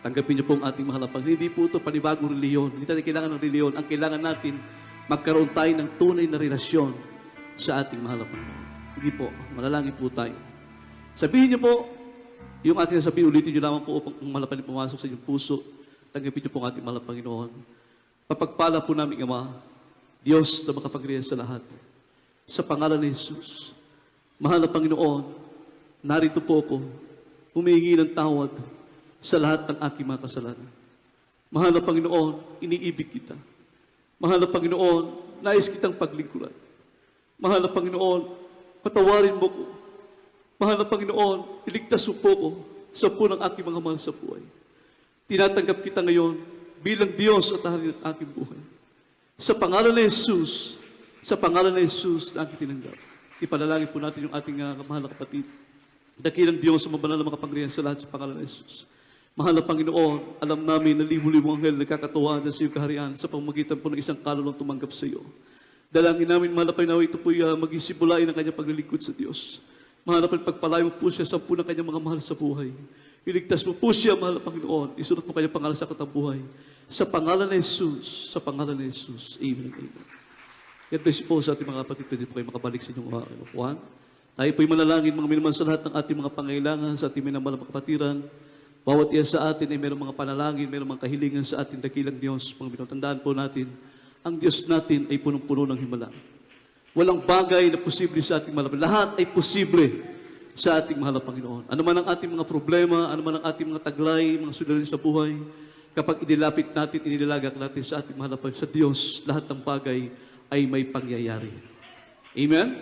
tanggapin niyo po ang ating mahal na Panginoon. Hindi po ito panibagong reliyon. Hindi natin kailangan ng reliyon. Ang kailangan natin, magkaroon tayo ng tunay na relasyon sa ating mahal na Panginoon. Hindi po, manalangin po tayo. Sabihin niyo po, yung aking sabihin, ulitin niyo lamang po upang ang mahal na Panginoon pumasok sa inyong puso. Tanggapin niyo po ang ating mahal na Panginoon. Papagpala po namin, Ama, Diyos na makapagyarihan sa lahat. Sa pangalan ni Jesus, mahal na Panginoon, narito po ako, humihingi ng tawad sa lahat ng aking mga kasalanan. Mahal na Panginoon, iniibig kita. Mahal na Panginoon, nais kitang paglingkuran. Mahal na Panginoon, patawarin mo ko. Mahal na Panginoon, iligtas mo po ko sa po ng aking mga mahal sa buhay. Tinatanggap kita ngayon bilang Diyos at hari ng aking buhay. Sa pangalan ni Jesus, sa pangalan ni Jesus na aking tinanggap. Ipanalangin po natin yung ating mahal na kapatid. Dakilang Diyos sa mabanal na makapangyarihan sa lahat sa pangalan ni Jesus. Mahal na Panginoon, alam namin na libo-libong anghel nagkakatuwaan na sa iyong kaharian sa pamagitan po ng isang kaluluwang tumanggap sa iyo. Dalangin namin, mahal na Panginoon, ito po'y maging simulain ng kanyang paglilingkod sa Diyos. Mahal na Panginoon, pagpalayo mo po siya sa po ng kanyang mga mahal sa buhay. Iligtas mo po siya, mahal na Panginoon. Isunod po kanyang pangalan sa katambuhay. Sa pangalan ni Jesus, sa pangalan ni Jesus. Amen. Amen. God bless you po sa ating mga kapatid. Pwede po kayo makabalik sa inyong upuan. Tayo po'y manalangin mga minuman sa lahat ng ating mga pangailangan, sa ating minamahal na kapatiran. Bawat iya sa atin ay mayroong mga panalangin, mayroong mga kahilingan sa ating dakilang Diyos. Mga binatandaan po natin, ang Diyos natin ay punong-puno ng himala. Walang bagay na posible sa ating mahal. Lahat ay posible sa ating mahal na Panginoon. Ano man ang ating mga problema, ano man ang ating mga taglay, mga suliranin sa buhay, Kapag inilapit natin, inilagak natin sa ating mahal na Panginoon, sa Diyos, lahat ng bagay ay may pangyayari. Amen?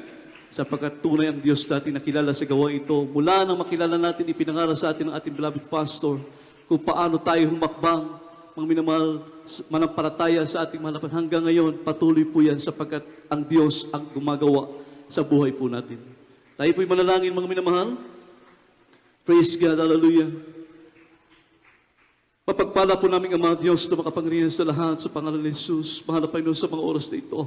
Sapagkat tunay ang Diyos natin nakilala sa gawa ito. Mula nang makilala natin, ipinangaral sa atin ng ating beloved pastor kung paano tayo humakbang, mga minamahal, manampalataya sa ating mahal na Panginoon. Hanggang ngayon, patuloy po yan sapagkat ang Diyos ang gumagawa sa buhay po natin. Tayo po'y manalangin, mga minamahal. Praise God, hallelujah. Mapagpala po namin ang mga Diyos na makapangyarihan sa lahat sa pangalan ni Jesus. Mahal na Panginoon sa mga oras na ito.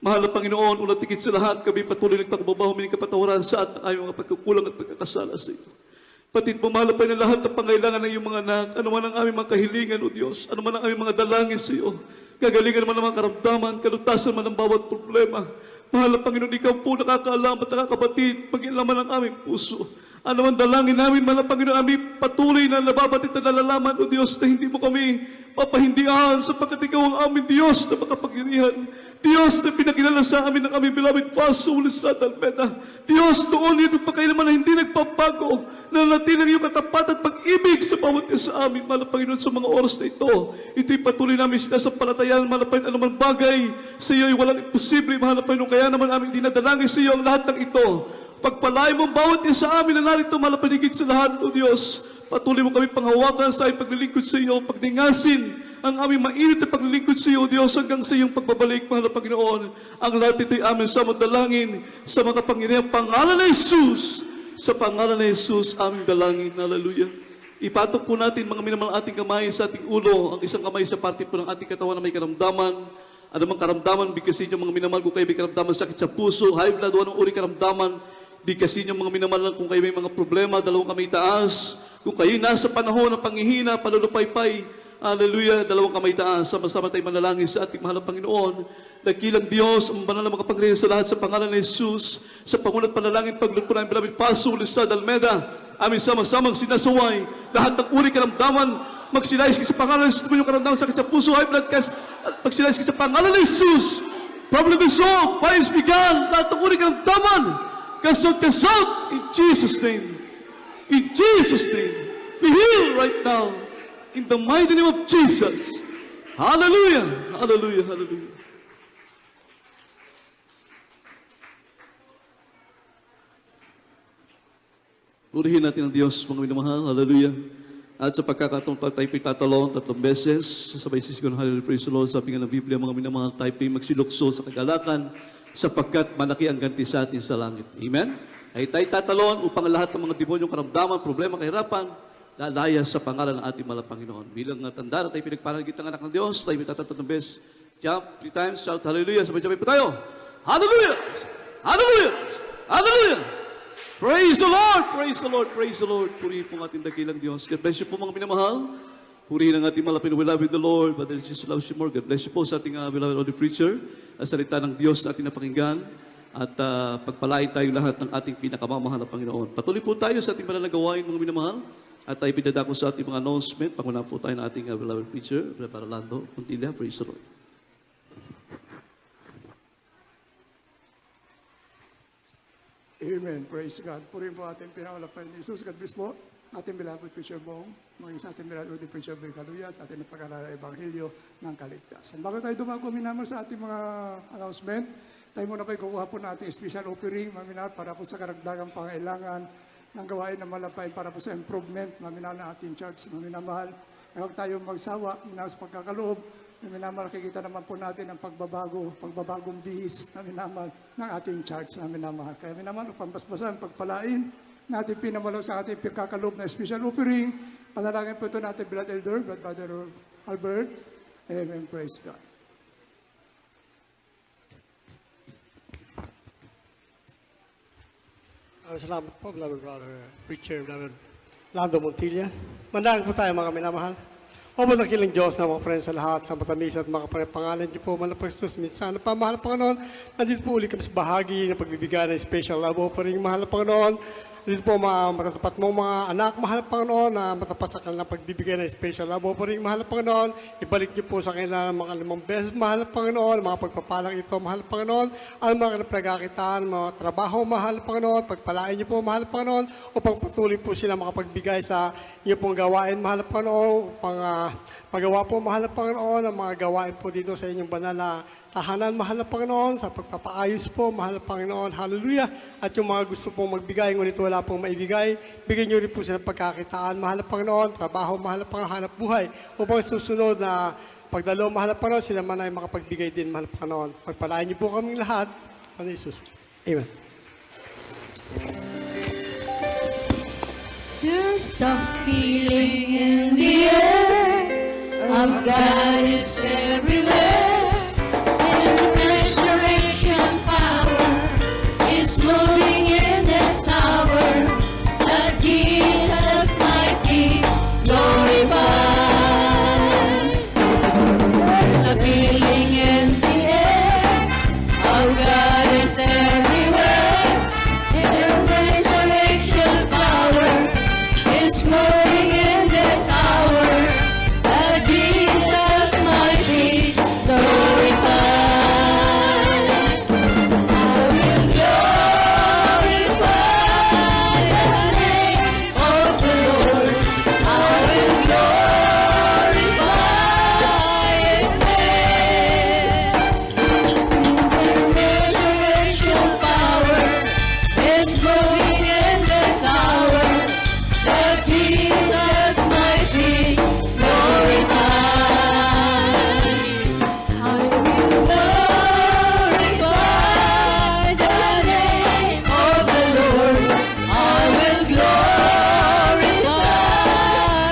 Mahal na Panginoon, unang tigit sa lahat, kami patuloy nagpakababaw, humiling kapatawaran sa at ayaw mga pagkukulang at pagkakasala sa ito. Patid mo, mahal na Panginoon, lahat ng pangailangan ng iyong mga anak, ano man ang aming mga kahilingan, O Diyos, ano man ang aming mga dalangin sa iyo, kagalingan naman ng mga karamdaman, kalutasan man ng bawat problema. Mahal na Panginoon, ikaw po nakakaalam at nakakabatid, maging laman ng aming puso. Ano man dalangin namin, mahal na Panginoon, aming patuloy na nababatid na nalalaman, O Diyos, na hindi mo kami papahindihan sapagkat ikaw ang aming Diyos na makapangyarihan. Diyos na pinakilala sa amin ng aming beloved Pastor Luis Almeda. Diyos, noon yun pagkailaman na hindi nagpapago, na natilang iyong katapat at pag-ibig sa bawat isa sa amin, mahal na Panginoon, sa mga oras na ito. Ito'y patuloy namin sinasampalatayan, mahal na Panginoon, anumang bagay sa iyo ay walang imposible, mahal na Panginoon, kaya naman aming dinadalangin sa iyo ang lahat ng ito. Pagpalain mo bawat isa sa amin na narito, mahal na Panginoon, sa lahat, O Diyos. Patuloy mo kami panghawakan sa aming paglilingkod sa iyo, pagningasin ang aming mainit na paglilingkod sa iyo, O Diyos, hanggang sa iyong pagbabalik, mahal na Panginoon. Ang lahat ito'y amin sa dalangin sa makapangyarihang pangalan ni Jesus. Sa pangalan ni Jesus, aming dalangin. Hallelujah. Ipatong po natin, mga minamahal, ating kamay sa ating ulo, ang isang kamay sa parte po ng ating katawan na may karamdaman. Ano mang karamdaman, bigkasin niyo, mga minamahal, kung kayo may karamdaman, sakit sa puso, high blood, o anong uri karamdaman, bigkasin niyo, mga minamahal, kung kayo may mga problema, dalawang kamay taas. Kung kayo nasa panahon ng panghihina, panulupaypay, hallelujah, dalawang kamay taas, sama-sama tayo manalangin sa ating mahal na Panginoon. Dakilang Diyos, ang banal na makapangyarihan sa lahat sa pangalan ni Jesus, sa pangunat panalangin, paglugpo ng beloved Pastor Luis Almeda, aming sama-samang sinasaway, lahat ng uri karamdaman, magsilayas ka sa pangalan ni Jesus, yung karamdaman sakit sa puso, high blood cast, at magsilayas ka sa pangalan ni Jesus. Problem is solved, fire is begun, lahat ng uri karamdaman, kasot, in Jesus' name. In Jesus' name, be healed right now. In the mighty name of Jesus. Hallelujah. Hallelujah. Hallelujah. Purihin natin ang Diyos, mga minamahal. Hallelujah. At sa pagkakataon tayo pitatalon 3 beses, sabay sisigaw ng hallelujah, praise the Lord. Sabi nga ng Biblia, mga minamahal, tayo magsilukso sa kagalakan sapagkat malaki ang ganti sa atin sa langit. Amen? Ay tayo tatalon upang lahat ng mga demonyong karamdaman, problema, kahirapan, lalayas sa pangalan ng ating mahal na Panginoon. Bilang tanda na tayo pinagpalagit ng anak ng Diyos, tayo mitatatad ng best. Jump 3 times, shout hallelujah, sabay-sabay po tayo. Hallelujah! Hallelujah! Hallelujah! Praise the Lord! Praise the Lord! Praise the Lord! Purihin po ang ating dakilang Diyos. God bless you po, mga minamahal. Purihin ang ating mahal na Panginoon. We love you the Lord, but Jesus loves you more. God bless you po sa ating beloved Holy Preacher. Ang salita ng Diyos na ating napakinggan. At pagpalain tayo lahat ng ating pinakamamahal na Panginoon. Patuloy po tayo sa ating mananagawain, mga minamahal. At tayo pinadako sa ating mga announcement. Pangunan po tayo ng ating beloved preacher, Brother Lando Puntilla. Praise the Lord. Amen. Praise God. Purihin po ating pinakalapan ni Jesus. God bless po. Ating beloved preacher Bong. Mga sa ating beloved preacher Bergaluya sa ating napag-alala Ebanghelyo ng Kaligtasan. Bago tayo dumago, minamor sa ating mga announcement, tayo muna kayo kukuha po natin special offering, maminahal, para po sa karagdagang pangailangan ng gawain na malapain para po sa improvement, maminahal na ating church, maminamahal. Huwag tayo magsawa, minahal sa pagkakaloob, maminamahal, kikita naman po natin ang pagbabagong bihis, maminamahal, ng ating church, maminamahal. Kaya minamahal, upang basbasan, pagpalain, natin pinamalaw sa ating pagkakaloob na special offering, panalangin po ito natin, Brother Elder, Brother Albert, amen, praise God. Salamat po, beloved brother, preacher, beloved Lando Montilla. Mandahan po tayo, mga minamahal. O matakilang Diyos na mga friends sa lahat, sa matamis at mga pangalan niyo po, mahal na Panginoon, minsan na pamahal na Panginoon. Nandito po ulit kami sa bahagi ng pagbibigay ng special love offering, mahal na Panginoon. dito po mga matatapat mong mga anak, mahal na Panginoon, na matapat sa kanilang pagbibigay ng special love offering, mahal na Panginoon, ibalik niyo po sa kanila mga 5 beses, mahal na Panginoon, mga pagpapalang ito, mahal na Panginoon, ang mga pinagakitaan, mga trabaho, mahal na Panginoon, pagpalain niyo po, mahal na Panginoon, upang patuloy po sila makapagbigay sa iyo pong gawain, mahal na Panginoon, upang magawa po, mahal na Panginoon, ang mga gawain po dito sa inyong banal na tahanan, mahal na Panginoon, sa pagpapaayos po, mahal na Panginoon, hallelujah. At yung mga gusto pong magbigay, ngunit wala pong maibigay, bigyan niyo rin po sila ng pagkakitaan, mahal na Panginoon, trabaho, mahal na Panginoon, hanap buhay, upang susunod na pagdalo, mahal na Panginoon, sila man ay makapagbigay din, mahal na Panginoon. Pagpalain niyo po kaming lahat, Panginoon Jesus. Amen. There's a feeling in the air of God is everywhere. His resurrection power is moving in this hour. That Jesus might be glorified. There's a feeling in the air of God is everywhere. His resurrection power is moving in this hour. That Jesus might be glorified. I will glorify the name of the Lord. I will glorify His name. His resurrection power is moving in this hour. That Jesus might be glorified. I will glorify the name of the Lord. I will glorify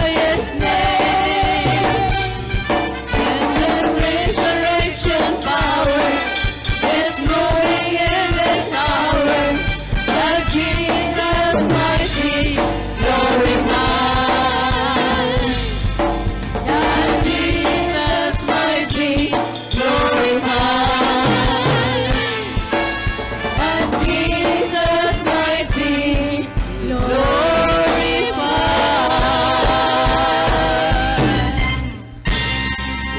His name. And His resurrection power is moving in this hour. That Jesus might be glorified. That Jesus might be glorified. That Jesus might be glorified.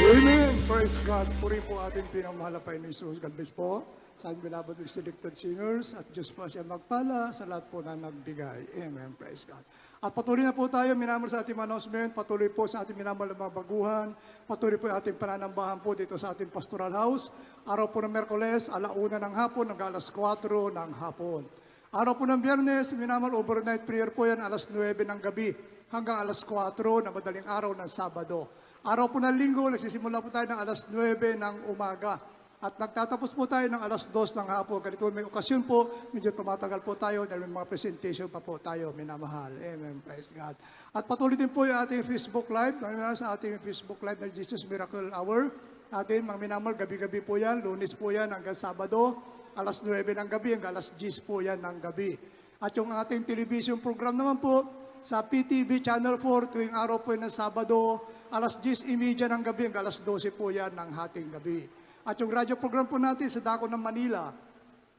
Amen. Praise God. Puri po ating pinamahal na Panginoon Jesus. God bless po sa ating beloved selected singers at Diyos po siya magpala sa lahat po na nagbigay. Amen. Praise God. At patuloy na po tayo, minamahal sa ating announcement, patuloy po sa ating minamahal na mga baguhan, patuloy po ating pananambahan po dito sa ating pastoral house. Araw po ng Merkoles, 1:00 ng hapon hanggang 4:00 ng hapon. Araw po ng Biyernes, minamahal overnight prayer po yan, 9:00 ng gabi hanggang 4:00 na madaling araw ng Sabado. Araw po ng Linggo, nagsisimula po tayo ng 9:00 ng umaga. At nagtatapos po tayo ng 2:00 ng hapon. Ganito may okasyon po, medyo tumatagal po tayo dahil may mga presentation pa po tayo, minamahal. Amen, praise God. At patuloy din po yung ating Facebook Live. Minamahal sa ating Facebook Live na Jesus Miracle Hour. Atin, mga minamahal, gabi-gabi po yan. Lunes po yan hanggang Sabado. 9:00 ng gabi hanggang 10:00 po yan ng gabi. At yung ating television program naman po, sa PTV Channel 4, tuwing araw po yan ng Sabado, 10:30 ng gabi hanggang 12:00 po yan ng hating gabi. At yung radyo program po natin sa Dako ng Manila,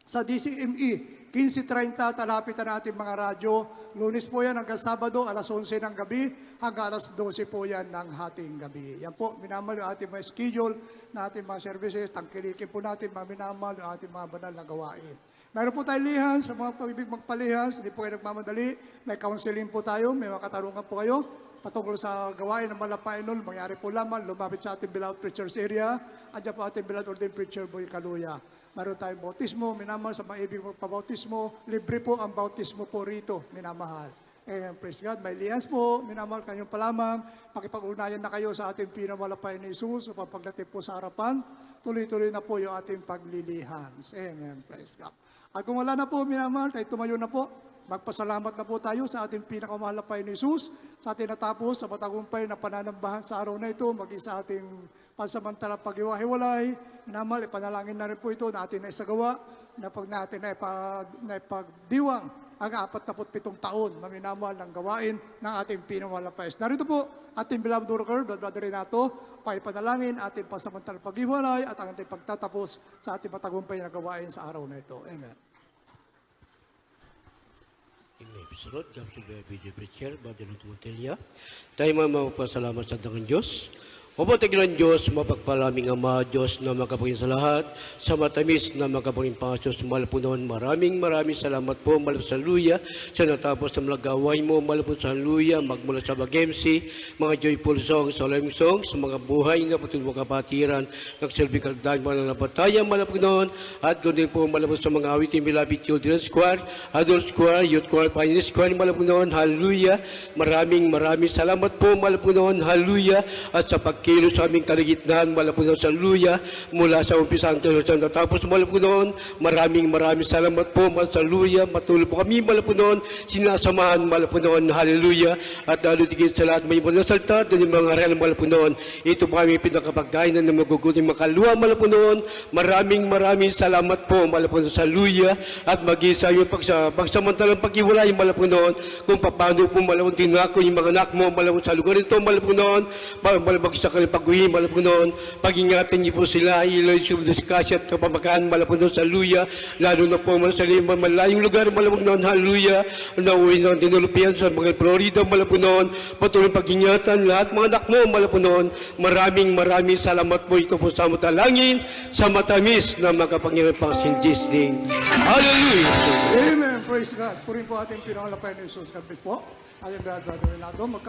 sa DCME, 15:30, talapitan natin mga radyo. Lunes po yan hanggang Sabado, 11:00 ng gabi, hanggang 12:00 po yan ng hating gabi. Yan po, minamahal yung ating mga schedule na ating mga services, tangkilikin po natin, mga minamahal yung ating mga banal na gawain. Meron po tayong lihan sa mga pag-ibig magpalihas, hindi po kayo nagmamadali, may counseling po tayo, may mga katarungan po kayo. Patungkol sa gawain ng Malapainon, mangyari po lamang, lumapit sa ating beloved preacher's area, at dyan po ating beloved ordained preacher, Boy Kaluya. Meron tayong bautismo, minamahal sa mga ibig magpabautismo, libre po ang bautismo po rito, minamahal. Amen, praise God. May lias po, minamahal kanyong pa lamang, makipag-ugnayan na kayo sa ating pinamalapain ni Jesus, upang pagdating po sa harapan, tuloy-tuloy na po yung ating paglilihans. Amen, praise God. At kung wala na po, minamahal, tayo tumayo na po. Magpasalamat na po tayo sa ating pinakamahal na Panginoon Jesus, sa ating natapos sa matagumpay na pananambahan sa araw na ito, maging sa ating pansamantala pag-iwahiwalay. Minamahal, ipanalangin na rin po ito na ating naisagawa, na pag natin naipagdiwang ang 47 taon na minamahal ng gawain ng ating pinamahal na Panginoon. Narito po, ating beloved worker, Brother Renato, paipanalangin ating pansamantala pag-iwahiwalay at ang ating pagtatapos sa ating matagumpay na gawain sa araw na ito. Amen. Amen. Sunod, Kapsul Video Preacher, Badalong Tumuntelya. Tayo magpasalamat sa Dangang Diyos. Mabuting ng Diyos, mapagpalaming Ama, Diyos na magkaparin sa lahat, sa matamis na magkaparin pasos, malapunon. Maraming salamat po, malapusaluya, sa natapos na malagaway mo, malapusaluya, magmula sa Bagemsi, mga joyful songs, solemn songs, mga buhay na patuloy kapatiran, nagsilbi kaldag, mananapatayan, malapunon, at ganoon po malapos sa mga awitin, Beloved Children's Choir, Adult Choir, Youth Choir, Pioneers Choir, malapunon, hallelujah. Maraming salamat po, malapunon, hallelujah, at sa pagkilos sa aming kaligitnaan, malapunon sa luya, mula sa umpisa hanggang sa natapos, malapunon, maraming salamat po, masaluya, matuloy po kami, malapunon, sinasamahan, malapunon, hallelujah, at lalo tigit sa lahat, may mga salta, dun yung mga real, malapunon, ito po kami pinakapagkainan ng maguguting makaluwa, malapunon, maraming salamat po, malapunon sa luya, at mag-isa yung pagsamantalang paghiwalay, malapunon, kung paano po malapunon, tinako yung mga anak mo, malapunon sa lugar ito, malapunon, magsa kanilang pag-uwi, malapunon, pag-ingatan niyo po sila, iloy sumunod si Kasi at kapamakaan, malapunon sa luya, lalo na po sa malayong lugar, malapunon, hallelujah, na uwi ng tinulupian sa mga Florida, malapunon, patuloy pag-ingatan, lahat mga anak mo, malapunon, maraming salamat po ito po sa matalangin, sa matamis na makapangyarihan pang sin Jesus name. Hallelujah! Amen. Praise God. Purin po ating pinangalapay ng Jesus. God bless po. Ating brother Renato.